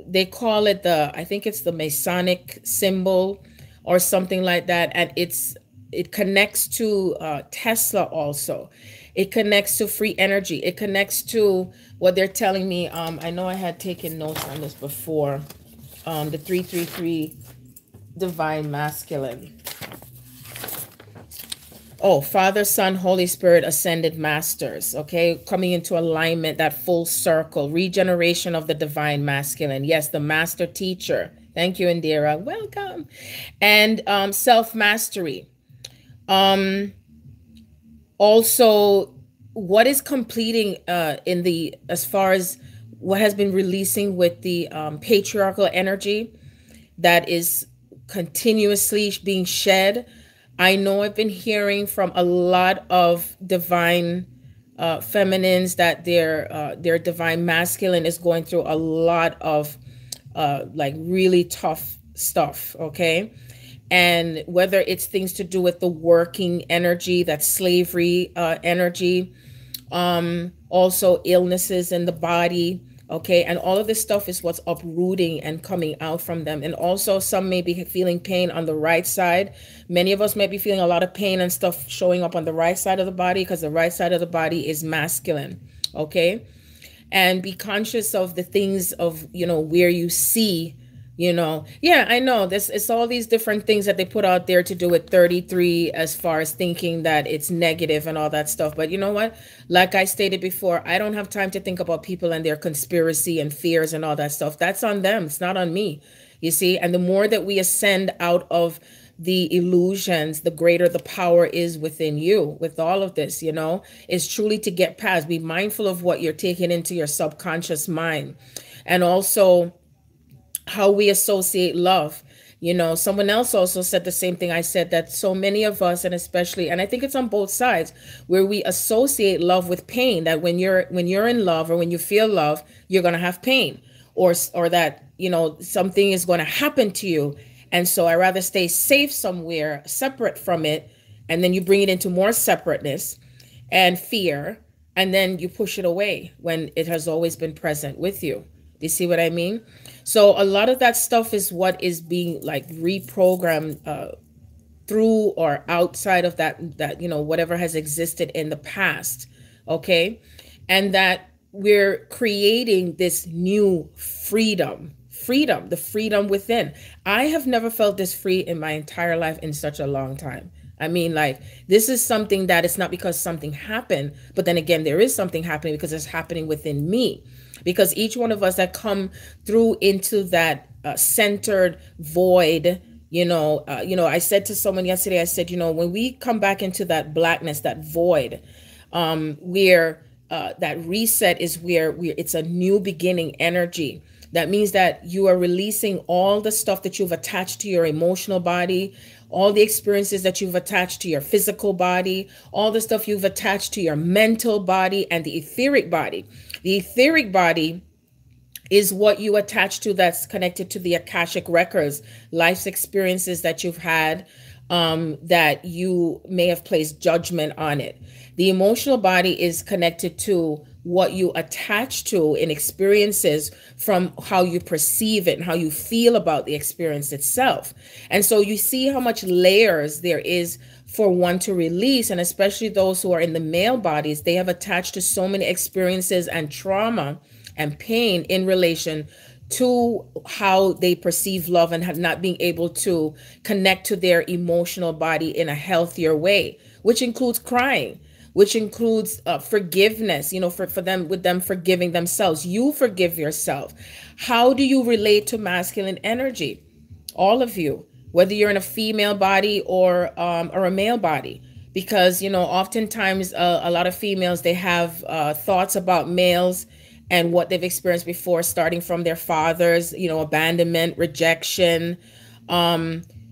A: they call it I think it's the Masonic symbol or something like that. And it connects to Tesla also. It connects to free energy. It connects to what they're telling me. I know I had taken notes on this before. The 333 divine masculine. Oh, Father, Son, Holy Spirit, ascended masters. Okay, coming into alignment, that full circle, regeneration of the divine masculine. Yes, the master teacher. Thank you, Andrea. Welcome. And self-mastery. Also, what is completing as far as what has been releasing with the patriarchal energy that is continuously being shed. I know I've been hearing from a lot of divine feminines that their divine masculine is going through a lot of like really tough stuff. Okay. And whether it's things to do with the working energy, that slavery energy, also illnesses in the body, okay? And all of this stuff is what's uprooting and coming out from them. And also some may be feeling pain on the right side. Many of us may be feeling a lot of pain and stuff showing up on the right side of the body, because the right side of the body is masculine, okay? And be conscious of the things of, where you see, yeah, I know this. It's all these different things that they put out there to do with 33 as far as thinking that it's negative and all that stuff. But you know what? Like I stated before, I don't have time to think about people and their conspiracy and fears and all that stuff. That's on them. It's not on me, you see? And the more that we ascend out of the illusions, the greater the power is within you with all of this, is truly to get past. Be mindful of what you're taking into your subconscious mind. And also how we associate love. Someone else also said the same thing I said, that so many of us, and especially, and I think it's on both sides, where we associate love with pain, that when you're in love or when you feel love, you're going to have pain, or that, something is going to happen to you. And so I rather stay safe somewhere separate from it. And then you bring it into more separateness and fear, and then you push it away when it has always been present with you. Do you see what I mean? So a lot of that stuff is what is being like reprogrammed through or outside of that, whatever has existed in the past. Okay. And that we're creating this new freedom, the freedom within. I have never felt this free in my entire life in such a long time. I mean, like, this is something that it's not because something happened, but then again, there is something happening because it's happening within me. Because each one of us that come through into that centered void, I said to someone yesterday, I said, when we come back into that blackness, that void, where that reset is where it's a new beginning energy. That means that you are releasing all the stuff that you've attached to your emotional body, all the experiences that you've attached to your physical body, all the stuff you've attached to your mental body and the etheric body. The etheric body is what you attach to that's connected to the Akashic records, life's experiences that you've had, that you may have placed judgment on it. The emotional body is connected to what you attach to in experiences from how you perceive it and how you feel about the experience itself. And so you see how much layers there is for one to release. And especially those who are in the male bodies, they have attached to so many experiences and trauma and pain in relation to how they perceive love and have not been able to connect to their emotional body in a healthier way, which includes crying, which includes forgiveness, for them, with them forgiving themselves. You forgive yourself. How do you relate to masculine energy? All of you, whether you're in a female body or a male body, because, oftentimes a lot of females, they have thoughts about males and what they've experienced before, starting from their fathers, abandonment, rejection,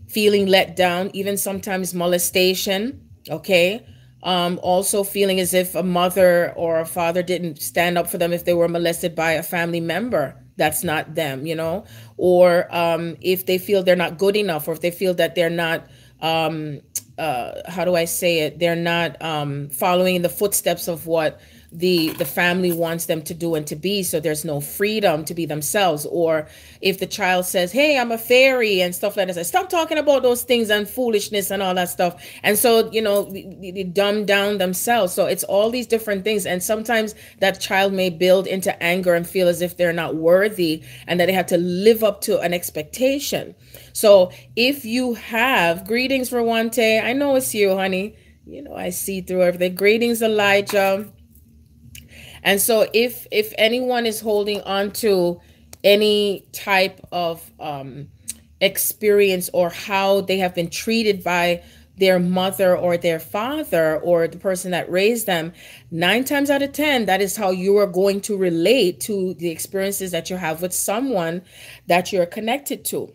A: feeling let down, even sometimes molestation. Okay. Also feeling as if a mother or a father didn't stand up for them if they were molested by a family member. That's not them, or if they feel they're not good enough, or if they feel that they're not, how do I say it? They're not following in the footsteps of what the family wants them to do and to be, so there's no freedom to be themselves. Or if the child says, hey, I'm a fairy and stuff like that, stop talking about those things and foolishness and all that stuff. And so, they dumb down themselves. So it's all these different things. And sometimes that child may build into anger and feel as if they're not worthy and that they have to live up to an expectation. So if you have, greetings, Rawante, I know it's you, honey. I see through everything. Greetings, Elijah. And so if anyone is holding on to any type of experience or how they have been treated by their mother or their father or the person that raised them, 9 times out of 10, that is how you are going to relate to the experiences that you have with someone that you're connected to.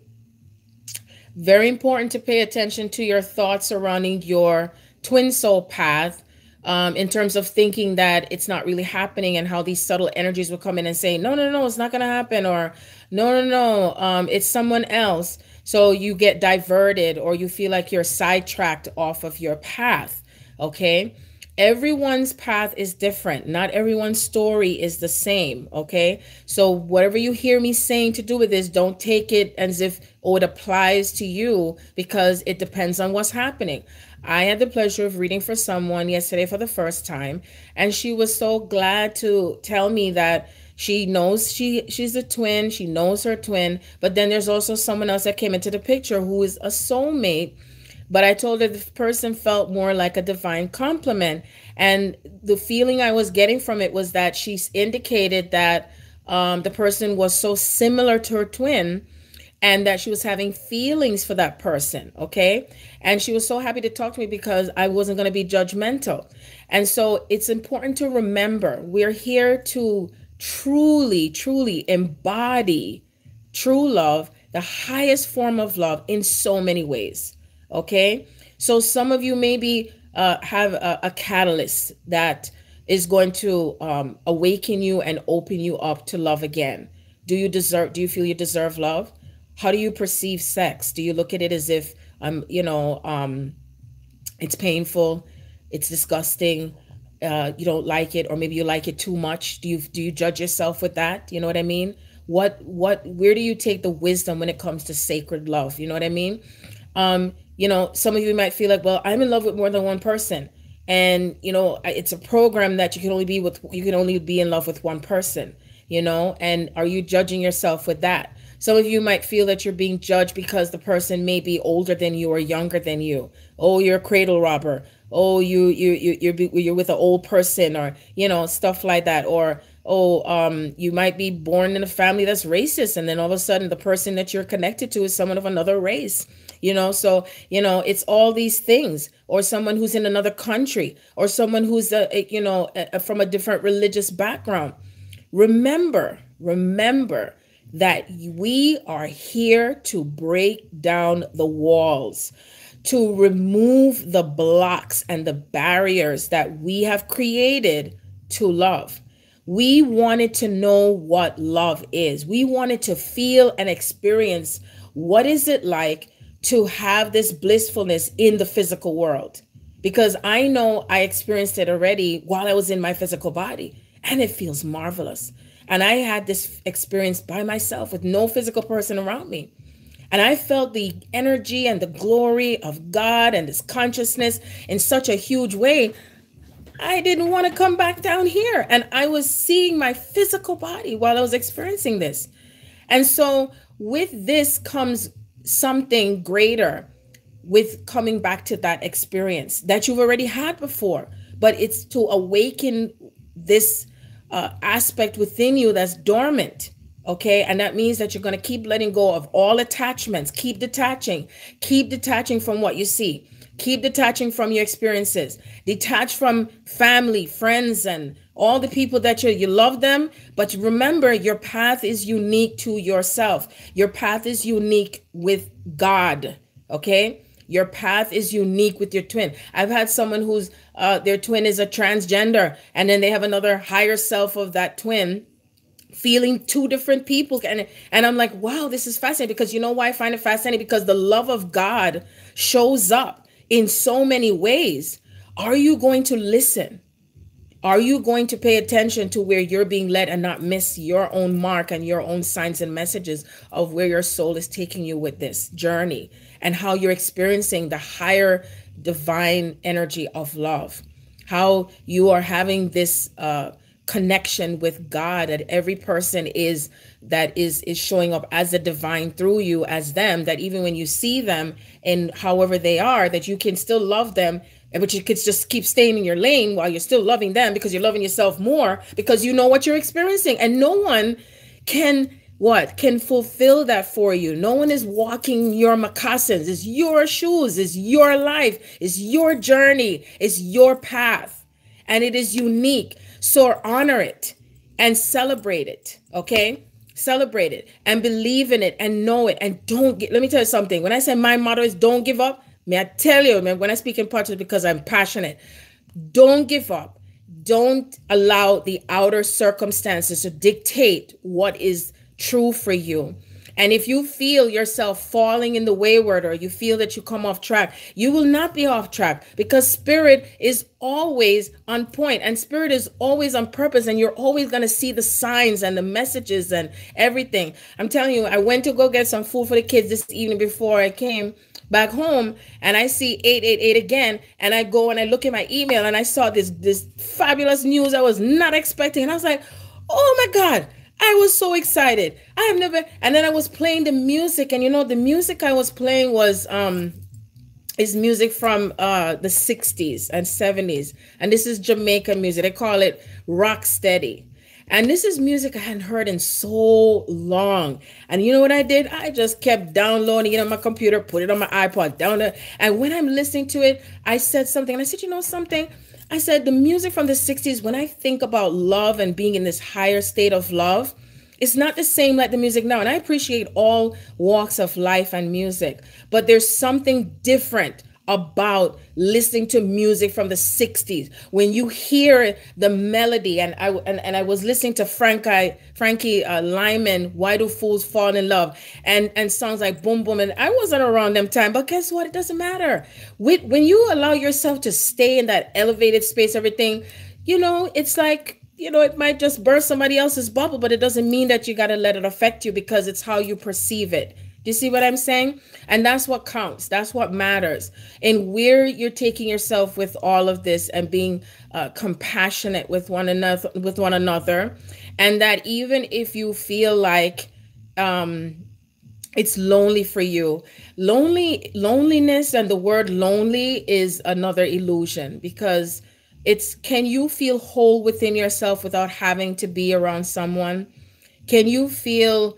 A: Very important to pay attention to your thoughts surrounding your twin soul path, in terms of thinking that it's not really happening, and how these subtle energies will come in and say, no, it's not going to happen, or no, it's someone else. So you get diverted, or you feel like you're sidetracked off of your path. Okay. Everyone's path is different. Not everyone's story is the same. Okay. So whatever you hear me saying to do with this, don't take it as if, it applies to you, because it depends on what's happening. I had the pleasure of reading for someone yesterday for the first time, and she was so glad to tell me that she knows she's a twin. She knows her twin, but then there's also someone else that came into the picture who is a soulmate. But I told her the person felt more like a divine compliment. And the feeling I was getting from it was that she indicated that the person was so similar to her twin, and that she was having feelings for that person. Okay. And she was so happy to talk to me because I wasn't going to be judgmental. And so it's important to remember, we're here to truly, truly embody true love, the highest form of love, in so many ways. Okay. So some of you maybe have a catalyst that is going to awaken you and open you up to love again. Do you feel you deserve love? How do you perceive sex? Do you look at it as if, it's painful, it's disgusting, you don't like it, or maybe you like it too much? Do you judge yourself with that? You know what I mean? Where do you take the wisdom when it comes to sacred love? You know what I mean? Some of you might feel like, well, I'm in love with more than one person. And, it's a program that you can only be in love with one person, and are you judging yourself with that? Some of you might feel that you're being judged because the person may be older than you or younger than you. Oh, you're a cradle robber. Oh, you're with an old person, or, stuff like that. Or, you might be born in a family that's racist, and then all of a sudden the person that you're connected to is someone of another race. So, it's all these things. Or someone who's in another country, or someone who's, from a different religious background. Remember that we are here to break down the walls, to remove the blocks and the barriers that we have created to love. We wanted to know what love is. We wanted to feel and experience what is it like to have this blissfulness in the physical world, because I know I experienced it already while I was in my physical body, and it feels marvelous. And I had this experience by myself with no physical person around me. And I felt the energy and the glory of God and this consciousness in such a huge way. I didn't want to come back down here. And I was seeing my physical body while I was experiencing this. And so with this comes something greater, with coming back to that experience that you've already had before. But it's to awaken this aspect within you that's dormant. Okay. And that means that you're going to keep letting go of all attachments, keep detaching from what you see, keep detaching from your experiences, detach from family, friends, and all the people that you love them. But remember, your path is unique to yourself. Your path is unique with God. Okay. Your path is unique with your twin. I've had someone who's their twin is a transgender, and then they have another higher self of that twin, feeling two different people. And I'm like, wow, this is fascinating. Because you know why I find it fascinating? Because the love of God shows up in so many ways. Are you going to listen? Are you going to pay attention to where you're being led and not miss your own mark and your own signs and messages of where your soul is taking you with this journey, and how you're experiencing the higher divine energy of love, how you are having this connection with God, that every person is showing up as a divine through you, as them, that even when you see them and however they are, that you can still love them, but you could just keep staying in your lane while you're still loving them, because you're loving yourself more, because you know what you're experiencing. And no one can fulfill that for you. No one is walking your moccasins. It's your shoes, it's your life, it's your journey, it's your path, and it is unique. So honor it and celebrate it. Okay, celebrate it and believe in it and know it. And let me tell you something. When I say my motto is don't give up, may I tell you, man, when I speak in parts, it's because I'm passionate. Don't give up. Don't allow the outer circumstances to dictate what is true for you. And if you feel yourself falling in the wayward, or you feel that you come off track, you will not be off track, because spirit is always on point, and spirit is always on purpose, and you're always going to see the signs and the messages and everything. I'm telling you, I went to go get some food for the kids this evening before I came back home, and I see 888 again, and I go and I look at my email, and I saw this fabulous news I was not expecting, and I was like, oh my God, I was so excited. I have never, and then I was playing the music, and you know, the music I was playing was is music from the 60s and 70s, and this is Jamaican music. They call it rock steady. And this is music I hadn't heard in so long. And you know what I did? I just kept downloading it on my computer, put it on my iPod, down there. And when I'm listening to it, I said something. And I said, you know something? I said, the music from the 60s, when I think about love and being in this higher state of love, it's not the same like the music now. And I appreciate all walks of life and music, but there's something different about listening to music from the 60s when you hear the melody. And I was listening to Frankie Lyman, Why Do Fools Fall in Love, and songs like Boom Boom. And I wasn't around them time, but guess what? It doesn't matter. When you allow yourself to stay in that elevated space, everything, you know, it's like, you know, it might just burst somebody else's bubble, but it doesn't mean that you got to let it affect you, because it's how you perceive it. Do you see what I'm saying? And that's what counts. That's what matters. And where you're taking yourself with all of this, and being compassionate with one another, and that even if you feel like it's lonely for you, loneliness, and the word lonely is another illusion, because can you feel whole within yourself without having to be around someone? Can you feel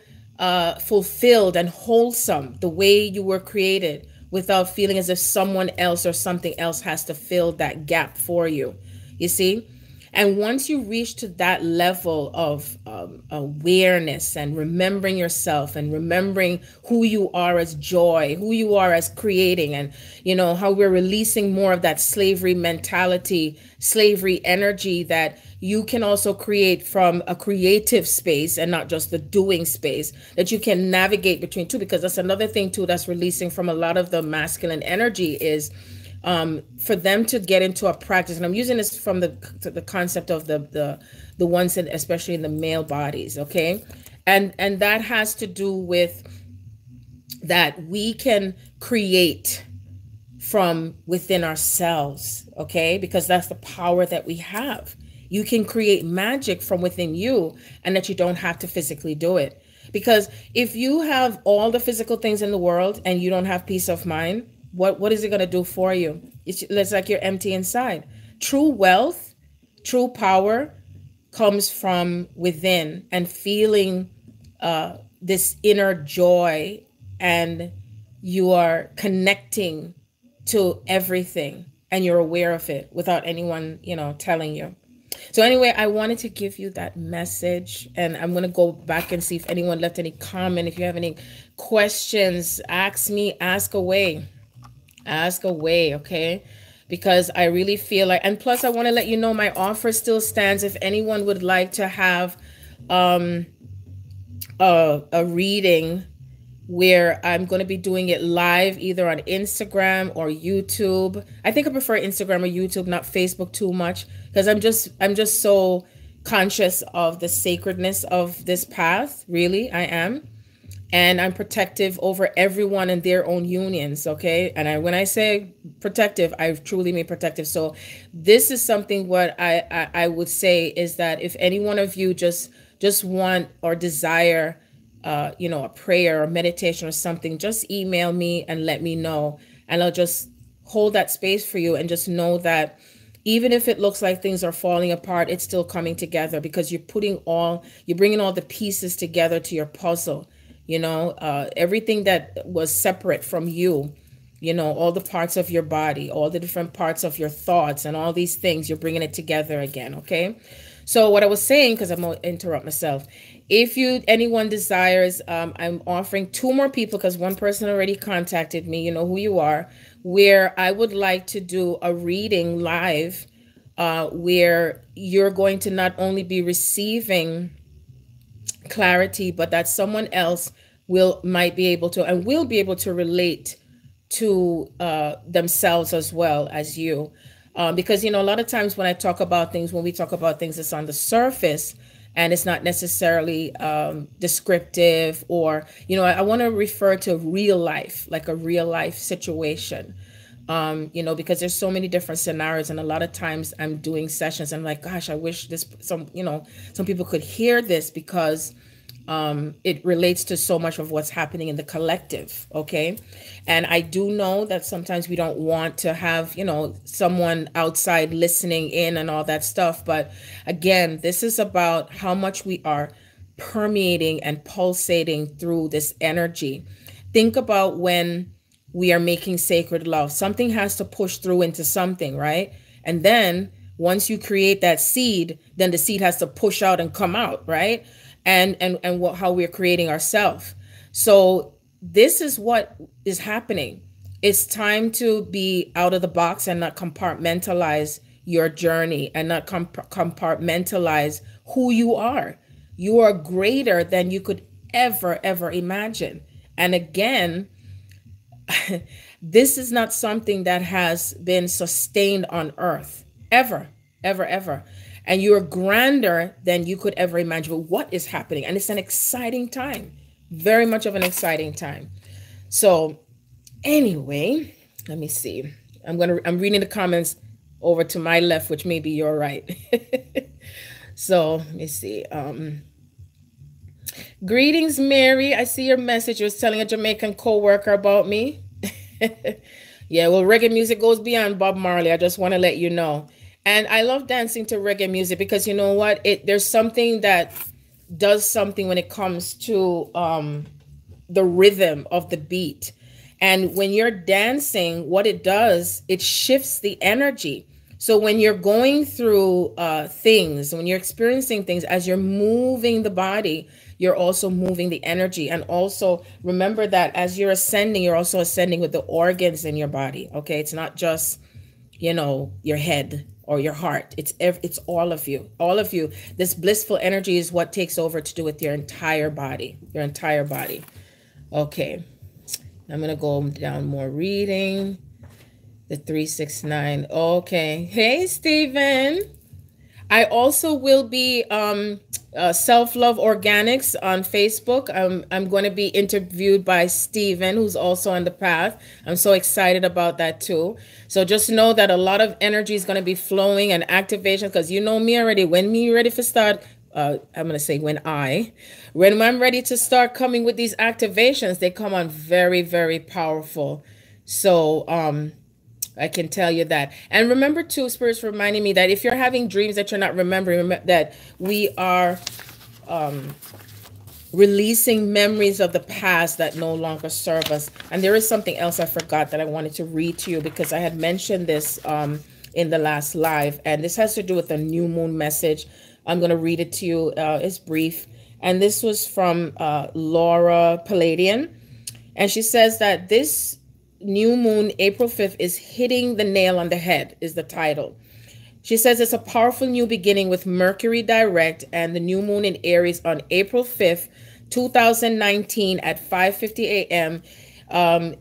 A: fulfilled and wholesome the way you were created without feeling as if someone else or something else has to fill that gap for you? You see? And once you reach to that level of awareness and remembering yourself and remembering who you are as joy, who you are as creating, and how we're releasing more of that slavery mentality, slavery energy, that you can also create from a creative space and not just the doing space, that you can navigate between two. Because that's another thing too that's releasing from a lot of the masculine energy, is for them to get into a practice. And I'm using this from the concept of the ones in, especially in the male bodies, okay? And that has to do with that we can create from within ourselves, okay? Because that's the power that we have. You can create magic from within you, and that you don't have to physically do it. Because if you have all the physical things in the world and you don't have peace of mind, what is it going to do for you? It's like you're empty inside. True wealth, true power comes from within, and feeling this inner joy, and you are connecting to everything, and you're aware of it without anyone, telling you. So anyway, I wanted to give you that message, and I'm going to go back and see if anyone left any comment. If you have any questions, ask me, ask away, okay? Because I really feel like, and plus I want to let you know my offer still stands. If anyone would like to have a reading where I'm going to be doing it live, either on Instagram or YouTube. I think I prefer Instagram or YouTube, not Facebook too much, because I'm just so conscious of the sacredness of this path. Really, I am. And I'm protective over everyone and their own unions, okay? And when I say protective, I truly mean protective. So this is something what I would say is that if any one of you just want or desire a prayer or meditation or something, just email me and let me know, and I'll just hold that space for you. And just know that even if it looks like things are falling apart, it's still coming together, because you're bringing all the pieces together to your puzzle. Everything that was separate from you, all the parts of your body, all the different parts of your thoughts, and all these things, you're bringing it together again. Okay. So what I was saying, because I'm going to interrupt myself, if anyone desires, I'm offering 2 more people, because one person already contacted me, you know who you are, where I would like to do a reading live, where you're going to not only be receiving clarity, but that someone else might be able to, and will be able to relate to themselves as well as you. Because, a lot of times when we talk about things, it's on the surface, and it's not necessarily descriptive, or, I want to refer to real life, like a real life situation, because there's so many different scenarios. And a lot of times I'm doing sessions, and I'm like, gosh, I wish some people could hear this, because it relates to so much of what's happening in the collective. Okay. And I do know that sometimes we don't want to have, someone outside listening in and all that stuff. But again, this is about how much we are permeating and pulsating through this energy. Think about when we are making sacred love, something has to push through into something, right? And then once you create that seed, then the seed has to push out and come out, right? And how we're creating ourselves. So this is what is happening. It's time to be out of the box and not compartmentalize your journey, and not compartmentalize who you are. You are greater than you could ever imagine. And again, this is not something that has been sustained on earth ever. And you're grander than you could ever imagine. But what is happening? And it's an exciting time, very much of an exciting time. So anyway, let me see. I'm reading the comments over to my left, which may be your right. So let me see. Greetings, Mary. I see your message. You was telling a Jamaican co-worker about me. Yeah, well, reggae music goes beyond Bob Marley. I just want to let you know. And I love dancing to reggae music, because you know what? There's something that does something when it comes to the rhythm of the beat. And when you're dancing, what it does, it shifts the energy. So when you're going through things, when you're experiencing things, as you're moving the body, you're also moving the energy. And also remember that as you're ascending, you're also ascending with the organs in your body. Okay. It's not just, you know, your head or your heart. It's all of you. All of you. This blissful energy is what takes over to do with your entire body. Your entire body. Okay. I'm going to go down more reading. The 369. Okay. Hey, Stephen. I also will be Self-Love Organics on Facebook. I'm going to be interviewed by Stephen, who's also on the path. I'm so excited about that too. So just know that a lot of energy is going to be flowing and activation, because you know me already. When me ready to start, I'm going to say when I'm ready to start coming with these activations, they come on very, very powerful. So, I can tell you that. And remember too, Spirit's reminding me that if you're having dreams that you're not remembering, that we are releasing memories of the past that no longer serve us. And there is something else I forgot that I wanted to read to you, because I had mentioned this in the last live. And this has to do with the new moon message. I'm going to read it to you. It's brief. And this was from Laura Palladian. And she says that this new moon, April 5th, is hitting the nail on the head, is the title. She says it's a powerful new beginning with Mercury direct and the new moon in Aries on April 5th, 2019 at 5:50 a.m.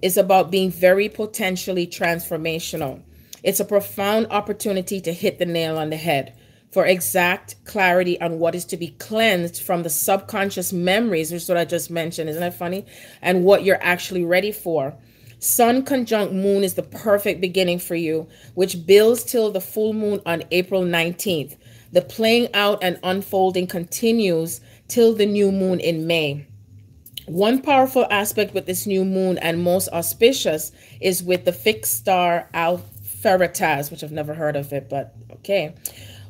A: Is about being very potentially transformational. It's a profound opportunity to hit the nail on the head for exact clarity on what is to be cleansed from the subconscious memories, which is what I just mentioned. Isn't that funny? And what you're actually ready for. Sun conjunct moon is the perfect beginning for you, which builds till the full moon on April 19th. The playing out and unfolding continues till the new moon in May. One powerful aspect with this new moon, and most auspicious, is with the fixed star Alpherataz, which I've never heard of it, but okay.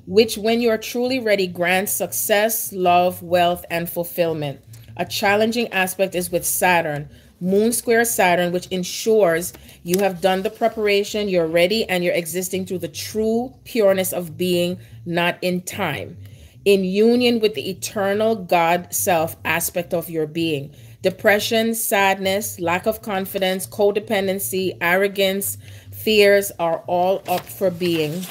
A: Which, when you are truly ready, grants success, love, wealth, and fulfillment. A challenging aspect is with Saturn, Moon square Saturn, which ensures you have done the preparation, you're ready, and you're existing through the true pureness of being, not in time, in union with the eternal God self aspect of your being. Depression, sadness, lack of confidence, codependency, arrogance, fears are all up for being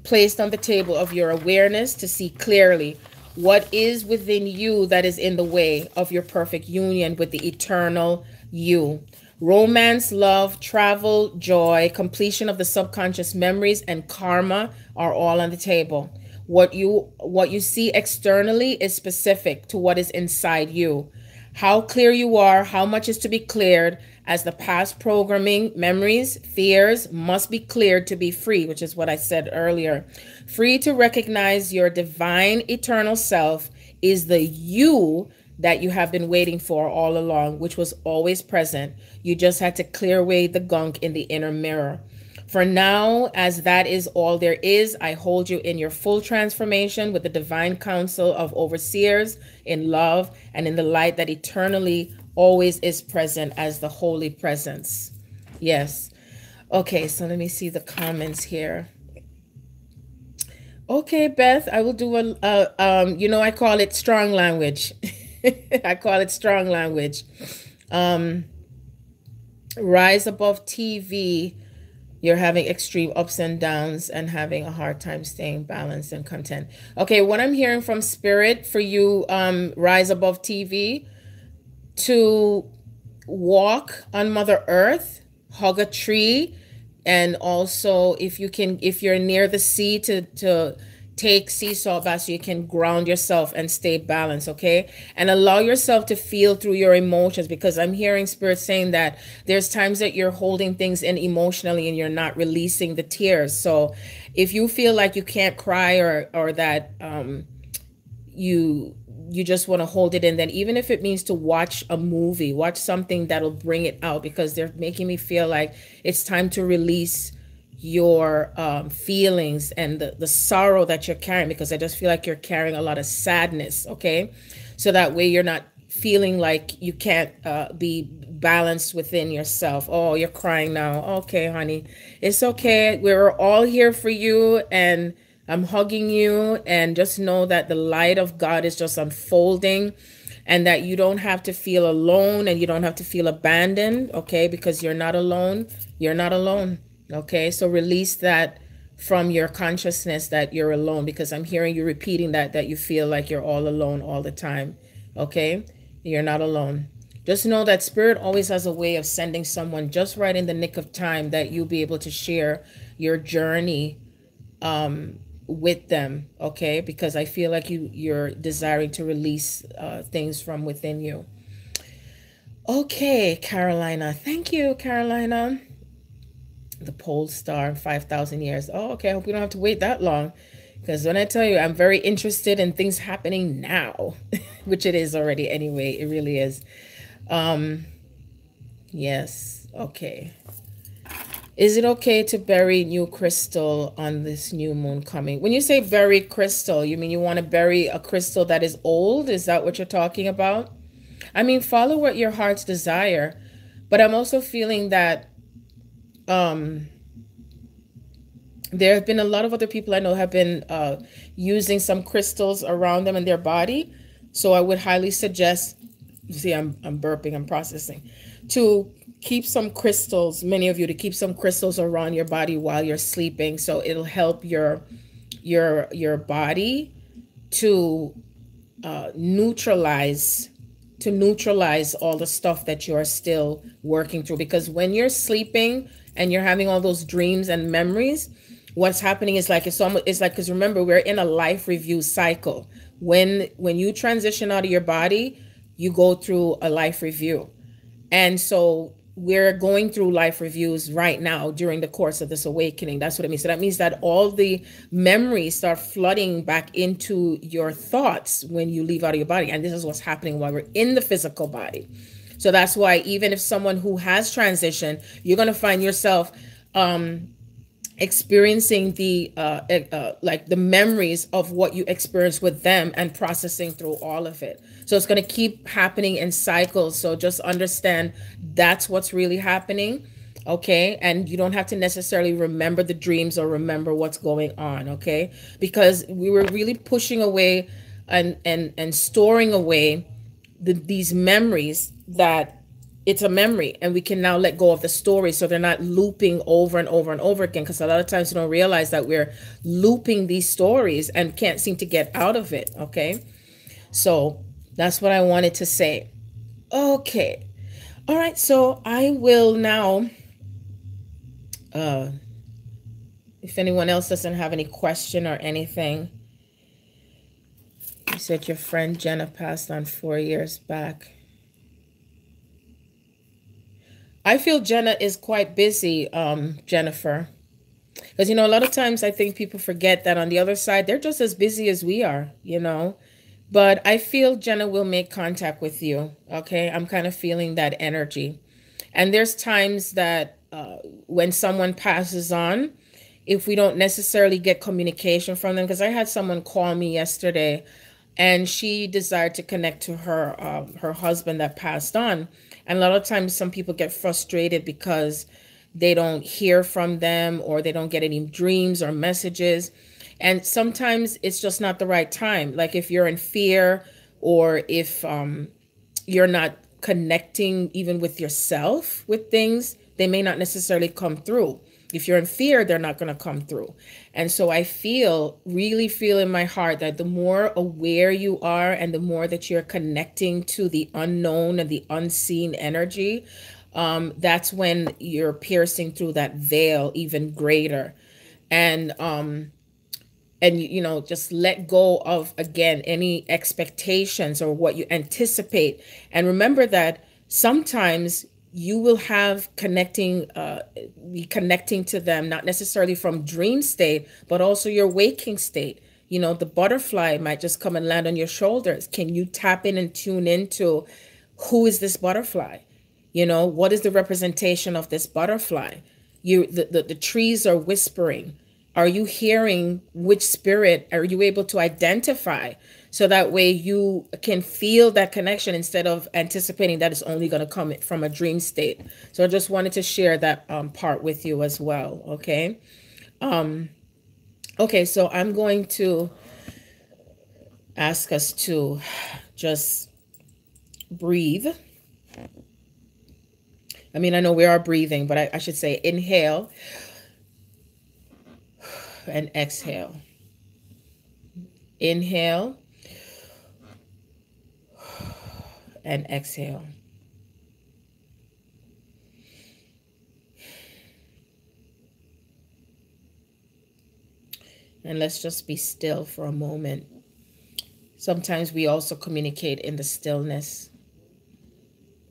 A: placed on the table of your awareness to see clearly what is within you that is in the way of your perfect union with the eternal you. Romance, love, travel, joy, completion of the subconscious memories, and karma are all on the table. What you see externally is specific to what is inside you. How clear you are, how much is to be cleared, as the past programming, memories, fears must be cleared to be free, which is what I said earlier. Free to recognize your divine eternal self is the you that you have been waiting for all along, which was always present. You just had to clear away the gunk in the inner mirror. For now, as that is all there is, I hold you in your full transformation with the divine counsel of overseers in love and in the light that eternally always is present as the holy presence. Yes. Okay, so let me see the comments here. Okay, Beth, I will do I call it strong language. I call it strong language. Rise above TV. You're having extreme ups and downs and having a hard time staying balanced and content. Okay, what I'm hearing from Spirit for you, Rise Above TV, to walk on Mother Earth, hug a tree, and also if you're near the sea, to take sea salt baths so you can ground yourself and stay balanced, okay? And allow yourself to feel through your emotions, because I'm hearing Spirit saying that there's times that you're holding things in emotionally and you're not releasing the tears. So if you feel like you can't cry or that you just want to hold it in, then even if it means to watch a movie, watch something that'll bring it out, because they're making me feel like it's time to release your feelings and the sorrow that you're carrying, because I just feel like you're carrying a lot of sadness, okay? So that way you're not feeling like you can't be balanced within yourself. Oh, you're crying now. Okay, honey, it's okay. We're all here for you, and I'm hugging you. And just know that the light of God is just unfolding, and that you don't have to feel alone, and you don't have to feel abandoned. Okay, because you're not alone. You're not alone. Okay, so release that from your consciousness that you're alone, because I'm hearing you repeating that you feel like you're all alone all the time. Okay, you're not alone. Just know that spirit always has a way of sending someone just right in the nick of time, that you'll be able to share your journey with them. Okay, because I feel like you're desiring to release things from within you. Okay, Carolina. Thank you, Carolina. The pole star in 5,000 years. Oh, okay. I hope we don't have to wait that long, because when I tell you, I'm very interested in things happening now, which it is already anyway. It really is. Yes. Okay. Is it okay to bury new crystal on this new moon coming? When you say bury crystal, you mean you want to bury a crystal that is old? Is that what you're talking about? I mean, follow what your heart's desire. But I'm also feeling that there have been a lot of other people I know have been using some crystals around them in their body. So I would highly suggest, see, I'm burping, I'm processing, to keep some crystals, many of you, to keep some crystals around your body while you're sleeping. So it'll help your body to neutralize all the stuff that you're still working through. Because when you're sleeping and you're having all those dreams and memories, what's happening is like, it's like, because remember, we're in a life review cycle. When you transition out of your body, you go through a life review. And so we're going through life reviews right now during the course of this awakening. That's what it means. So that means that all the memories start flooding back into your thoughts when you leave out of your body. And this is what's happening while we're in the physical body. So that's why even if someone who has transitioned, you're going to find yourself experiencing the like the memories of what you experienced with them and processing through all of it. So it's going to keep happening in cycles. So just understand that's what's really happening. Okay. And you don't have to necessarily remember the dreams or remember what's going on. Okay. Because we were really pushing away and storing away these memories, that it's a memory, and we can now let go of the story, so they're not looping over and over and over again. Because a lot of times we don't realize that we're looping these stories and can't seem to get out of it. Okay, so that's what I wanted to say. Okay, all right, so I will now, if anyone else doesn't have any question or anything. You said your friend Jenna passed on 4 years back. I feel Jenna is quite busy, Jennifer. Because, you know, a lot of times I think people forget that on the other side, they're just as busy as we are, you know. But I feel Jenna will make contact with you, okay? I'm kind of feeling that energy. And there's times that when someone passes on, if we don't necessarily get communication from them, because I had someone call me yesterday, and she desired to connect to her husband that passed on. And a lot of times some people get frustrated because they don't hear from them, or they don't get any dreams or messages. And sometimes it's just not the right time. Like if you're in fear, or if you're not connecting even with yourself with things, they may not necessarily come through. If you're in fear, they're not going to come through. And so I really feel in my heart that the more aware you are, and the more that you're connecting to the unknown and the unseen energy, that's when you're piercing through that veil even greater. And you know, just let go of, again, any expectations or what you anticipate. And remember that sometimes you will have be connecting to them, not necessarily from dream state, but also your waking state. You know, the butterfly might just come and land on your shoulders. Can you tap in and tune into, who is this butterfly? You know, what is the representation of this butterfly? The trees are whispering. Are you hearing which spirit are you able to identify? So that way you can feel that connection instead of anticipating that it's only going to come from a dream state. So I just wanted to share that part with you as well. Okay. Okay. So I'm going to ask us to just breathe. I mean, I know we are breathing, but I should say inhale and exhale. Inhale and exhale. And let's just be still for a moment. Sometimes we also communicate in the stillness.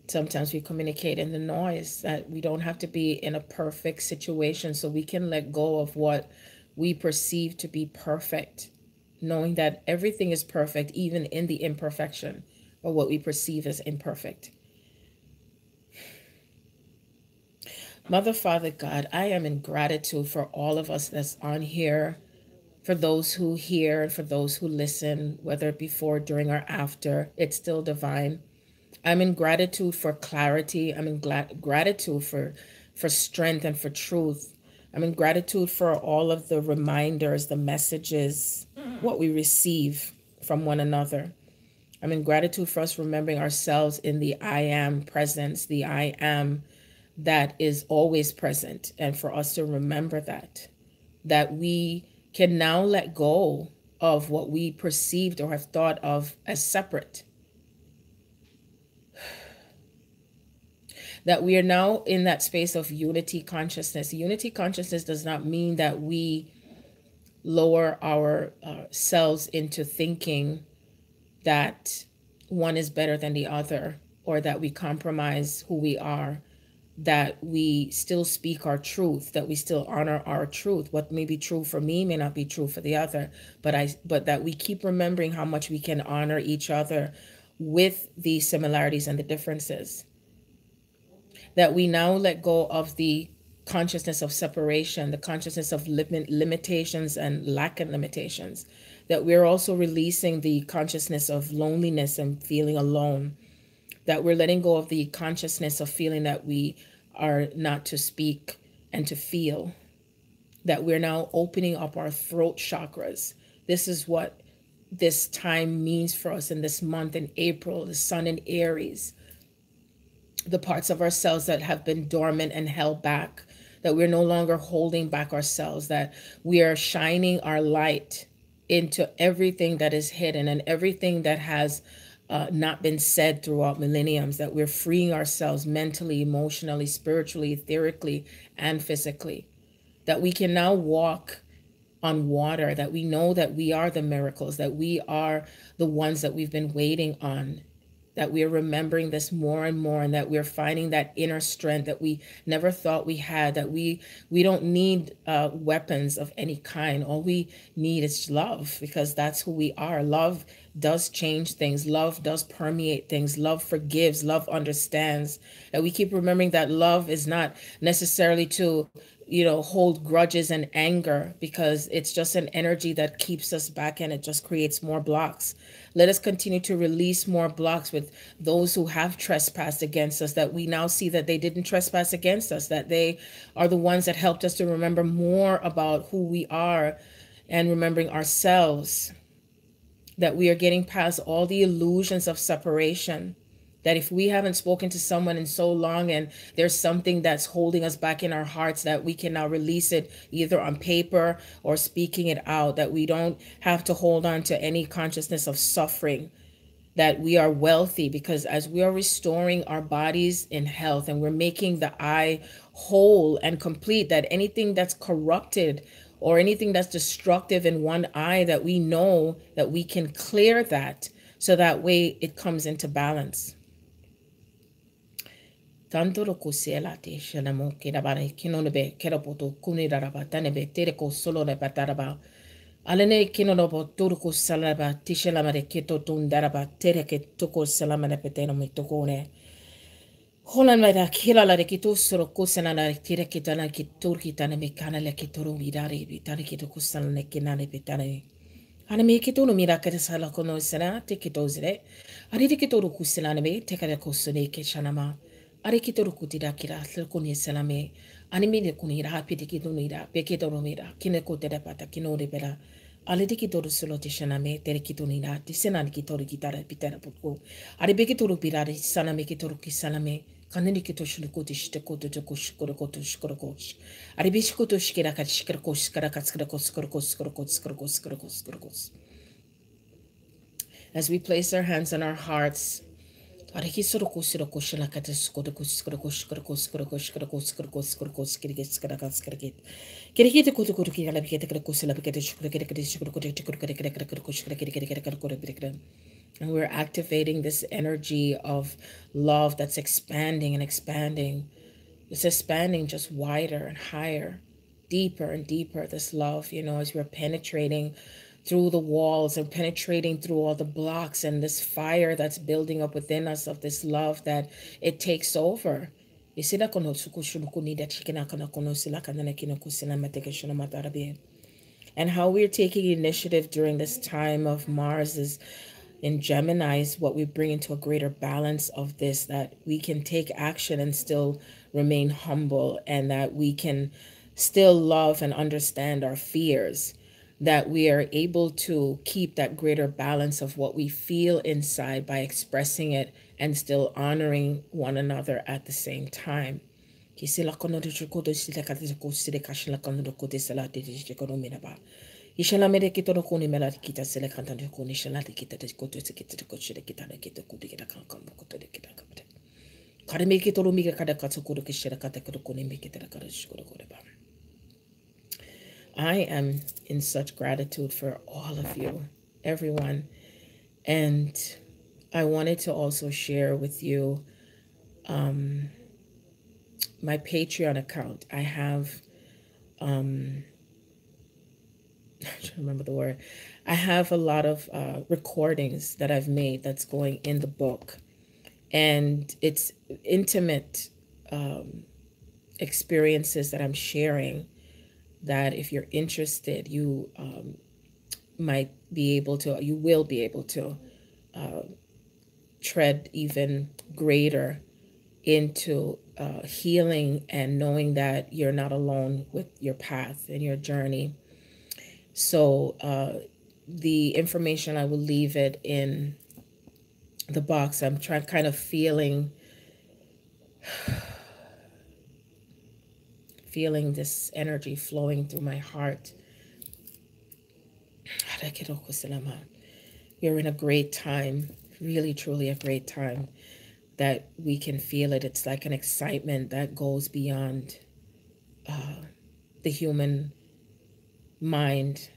A: Sometimes we communicate in the noise, that we don't have to be in a perfect situation, so we can let go of what we perceive to be perfect, knowing that everything is perfect, even in the imperfection or what we perceive as imperfect. Mother, Father, God, I am in gratitude for all of us that's on here, for those who hear and for those who listen, whether before, during, or after. It's still divine. I'm in gratitude for clarity. I'm in gratitude for strength and for truth. I'm in gratitude for all of the reminders, the messages, what we receive from one another. I'm in gratitude for us remembering ourselves in the I am presence, the I am that is always present, and for us to remember that we can now let go of what we perceived or have thought of as separate. That we are now in that space of unity consciousness. Unity consciousness does not mean that we lower our selves into thinking that one is better than the other, or that we compromise who we are, that we still speak our truth, that we still honor our truth. What may be true for me may not be true for the other, but that we keep remembering how much we can honor each other with the similarities and the differences. That we now let go of the consciousness of separation, the consciousness of limitations and lack of limitations. That we're also releasing the consciousness of loneliness and feeling alone. That we're letting go of the consciousness of feeling that we are not to speak and to feel. That we're now opening up our throat chakras. This is what this time means for us in this month in April, the sun in Aries. The parts of ourselves that have been dormant and held back, that we're no longer holding back ourselves, that we are shining our light into everything that is hidden and everything that has not been said throughout millenniums, that we're freeing ourselves mentally, emotionally, spiritually, etherically, and physically, that we can now walk on water, that we know that we are the miracles, that we are the ones that we've been waiting on, that we are remembering this more and more, and that we're finding that inner strength that we never thought we had, that we don't need weapons of any kind. All we need is love, because that's who we are. Love does change things. Love does permeate things. Love forgives. Love understands. That we keep remembering that love is not necessarily to hold grudges and anger, because it's just an energy that keeps us back and it just creates more blocks. Let us continue to release more blocks with those who have trespassed against us, that we now see that they didn't trespass against us, that they are the ones that helped us to remember more about who we are and remembering ourselves, that we are getting past all the illusions of separation. That if we haven't spoken to someone in so long and there's something that's holding us back in our hearts, that we can now release it either on paper or speaking it out, that we don't have to hold on to any consciousness of suffering, that we are wealthy, because as we are restoring our bodies in health and we're making the eye whole and complete, that anything that's corrupted or anything that's destructive in one eye, that we know that we can clear that, so that way it comes into balance. Tantoro kusela te shanamo kirabare kinonebe kerapoto kuniraba tanebe tereko solo de bataraba. Alene kinonobo turku salaba tishalamare kito tundaraba tereke toko salamane peteno mitokone. Holan meda kilala de kito soro kusana tire kitana kiturki tane mekana le kituru vidari vitani kito kusana kinane petane. Anime kitoro mira kata sala kono sena te kitozre. Ari de kitoro kusilaname te kare kosone ke shanama. Ari kitoro kutira kira kuni selame. Anime de kunira happy de kitunira pe kitoro mira kine kotere pata kinore bera. Ale de kitoro solo te shaname te kitunira te senan kitoro kitara pitera puko. Ari be kitoro pirare saname kitoro kisalame. Kaneni kito shulukote shite koto to koshikoro koto shikoro kosh. Ari be shikoto shikira kat shikara kosh kara kat skara kosh skara kosh skara kosh skara kosh skara kosh skara kosh. As we place our hands on our hearts, and we're activating this energy of love that's expanding and expanding. It's expanding just wider and higher, deeper and deeper. This love, as we're penetrating through the walls and penetrating through all the blocks and this fire that's building up within us of this love that it takes over. And how we're taking initiative during this time of Mars is in Gemini is what we bring into a greater balance of this, that we can take action and still remain humble, and that we can still love and understand our fears, that we are able to keep that greater balance of what we feel inside by expressing it and still honoring one another at the same time. Ishala mere kito no kuni mela kita sele kanta no kuni shala kita te koto se kita te koto kita na kita kudi kita kan kan koto de kita kan. Kare me kito rumi ka kada katsu kuru kishira kata kuru kuni me kita kara shukuru kore ba. I am in such gratitude for all of you, everyone, and I wanted to also share with you my Patreon account. I have I can't remember the word. I have a lot of recordings that I've made that's going in the book. And it's intimate experiences that I'm sharing that if you're interested, you you will be able to tread even greater into healing and knowing that you're not alone with your path and your journey. So the information, I will leave it in the box. I'm kind of feeling this energy flowing through my heart. We're in a great time, really, truly a great time that we can feel it. It's like an excitement that goes beyond the human mind,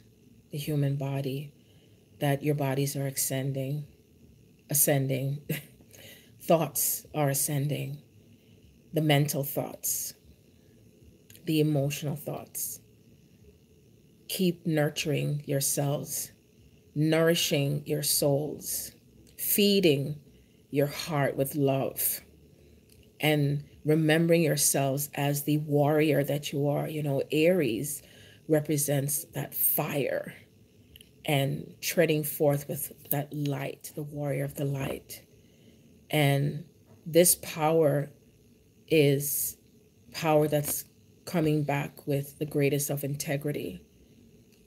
A: the human body, that your bodies are ascending, thoughts are ascending, the mental thoughts, the emotional thoughts. Keep nurturing yourselves, nourishing your souls, feeding your heart with love, and remembering yourselves as the warrior that you are. Aries represents that fire, and treading forth with that light, the warrior of the light. And this power is power that's coming back with the greatest of integrity,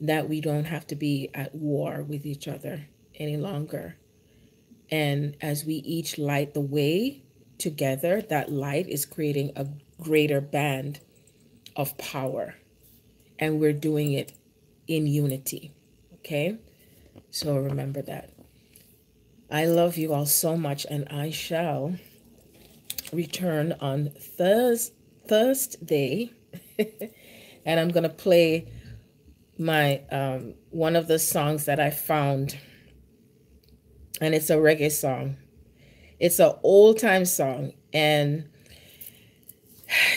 A: that we don't have to be at war with each other any longer. And as we each light the way together, that light is creating a greater band of power. And we're doing it in unity. Okay? So remember that. I love you all so much, and I shall return on Thursday. And I'm going to play my one of the songs that I found. And it's a reggae song. It's an old-time song. And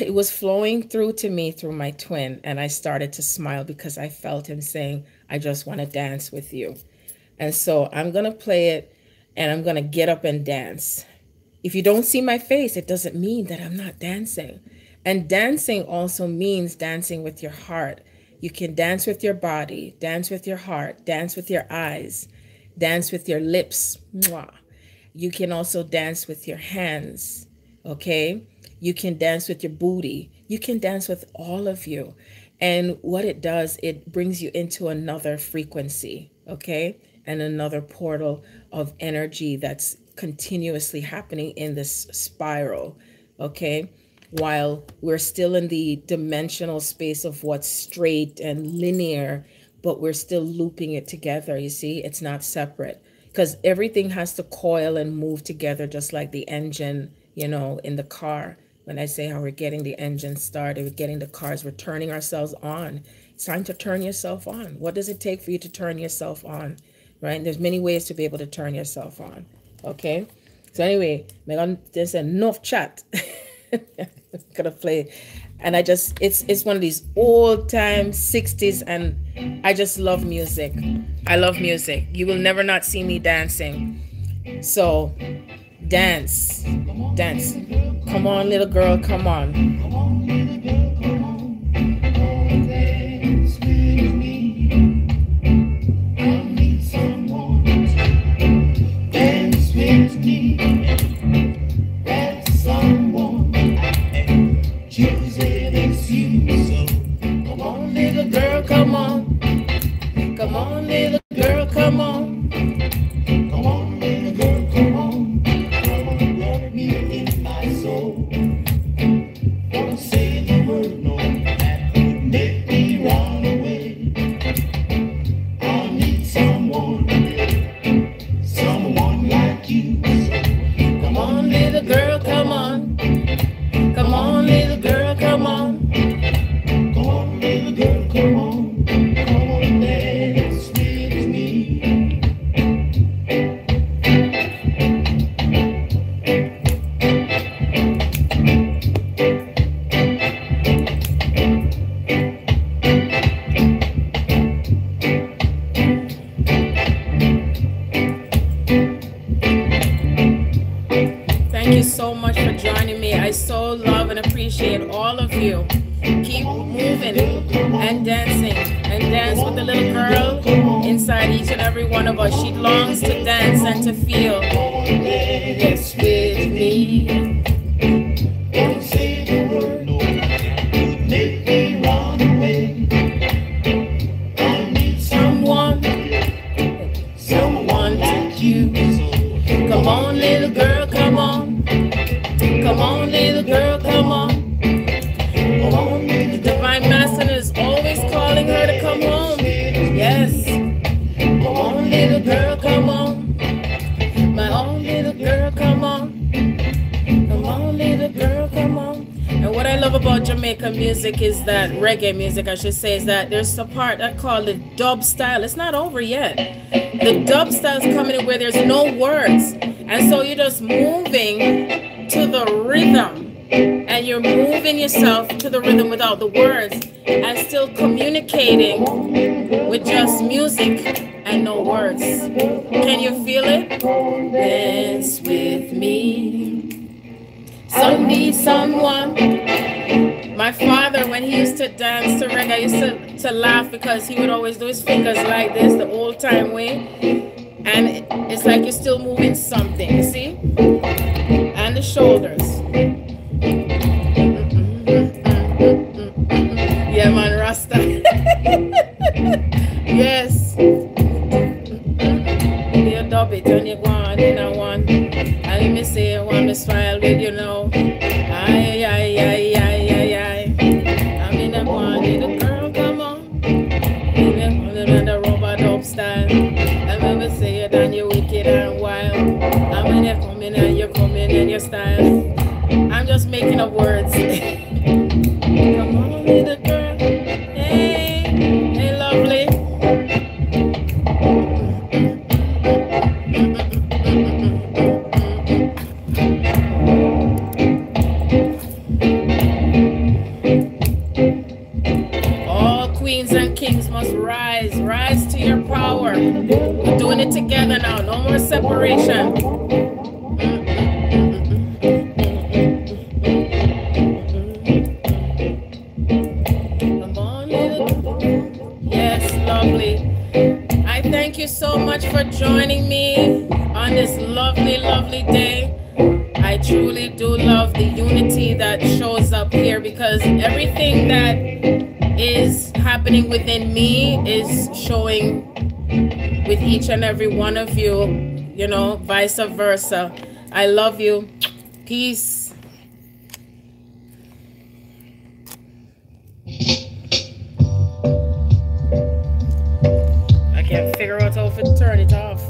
A: it was flowing through to me through my twin, and I started to smile because I felt him saying, I just want to dance with you. And so I'm going to play it, and I'm going to get up and dance. If you don't see my face, it doesn't mean that I'm not dancing. And dancing also means dancing with your heart, You can dance with your body, dance with your heart, dance with your eyes, dance with your lips. Mwah. You can also dance with your hands, okay? You can dance with your booty. You can dance with all of you. And what it does, it brings you into another frequency, okay? And another portal of energy that's continuously happening in this spiral, okay? While we're still in the dimensional space of what's straight and linear, but we're still looping it together, you see? It's not separate. Because everything has to coil and move together, just like the engine, you know, in the car. When I say how we're getting the engine started, we're getting the cars, we're turning ourselves on. It's time to turn yourself on. What does it take for you to turn yourself on, right? There's many ways to be able to turn yourself on, okay? So anyway, there's enough chat. Gonna play. And it's one of these old time 60s, and I just love music. I love music. You will never not see me dancing. So dance. Come on, little girl, come on. Come on, little girl, come on. Come on, little girl, come on. Come on, rub me in my soul. Don't say the word no, that would make me run away. I need someone like you. Come on, little girl, come on. Come on, little girl, come on. Come on, little girl, come on. Thank you so much for joining me. I so love and appreciate all of you. Keep moving and dancing, and dance with the little girl inside each and every one of us. She longs to dance and to feel. Yes, with me. Don't say the word no, make me run away. I need someone like you. Come on, little girl, come on. Come on, little girl, come on. The Divine Masculine is always calling her to come home. Yes. Come on, little girl, come on. My own little girl, come on. Come on, little girl, come on. And what I love about Jamaican music is that, reggae music I should say, is that there's a part I call the dub style. It's not over yet. The dub style is coming in where there's no words. And so you're just moving to the rhythm. And you're moving yourself to the rhythm without the words, and still communicating with just music and no words. Can you feel it? Dance with me. Some need someone. My father, when he used to dance to reggae, I used to laugh because he would always do his fingers like this, the old time way. And it's like you're still moving something, you see? And the shoulders. Yeah, man, Rasta. Yes. You dub it and you go on in a one. And me say I want to smile with you now. Aye, aye, aye, aye, aye, aye. I'm in a one, little girl, come on. In the rubber dub style. And when we say it and you're wicked and wild. And when you come in and you're coming in your style. I'm just making up words. Come on, little girl. Hey, hey, lovely. All queens and kings must rise. Rise to your power. We're doing it together now. No more separation. Come on, little girl. for joining me on this lovely, lovely day. I truly do love the unity that shows up here, because everything that is happening within me is showing with each and every one of you, you know, vice versa. I love you. Peace. I can't figure out how to turn it off.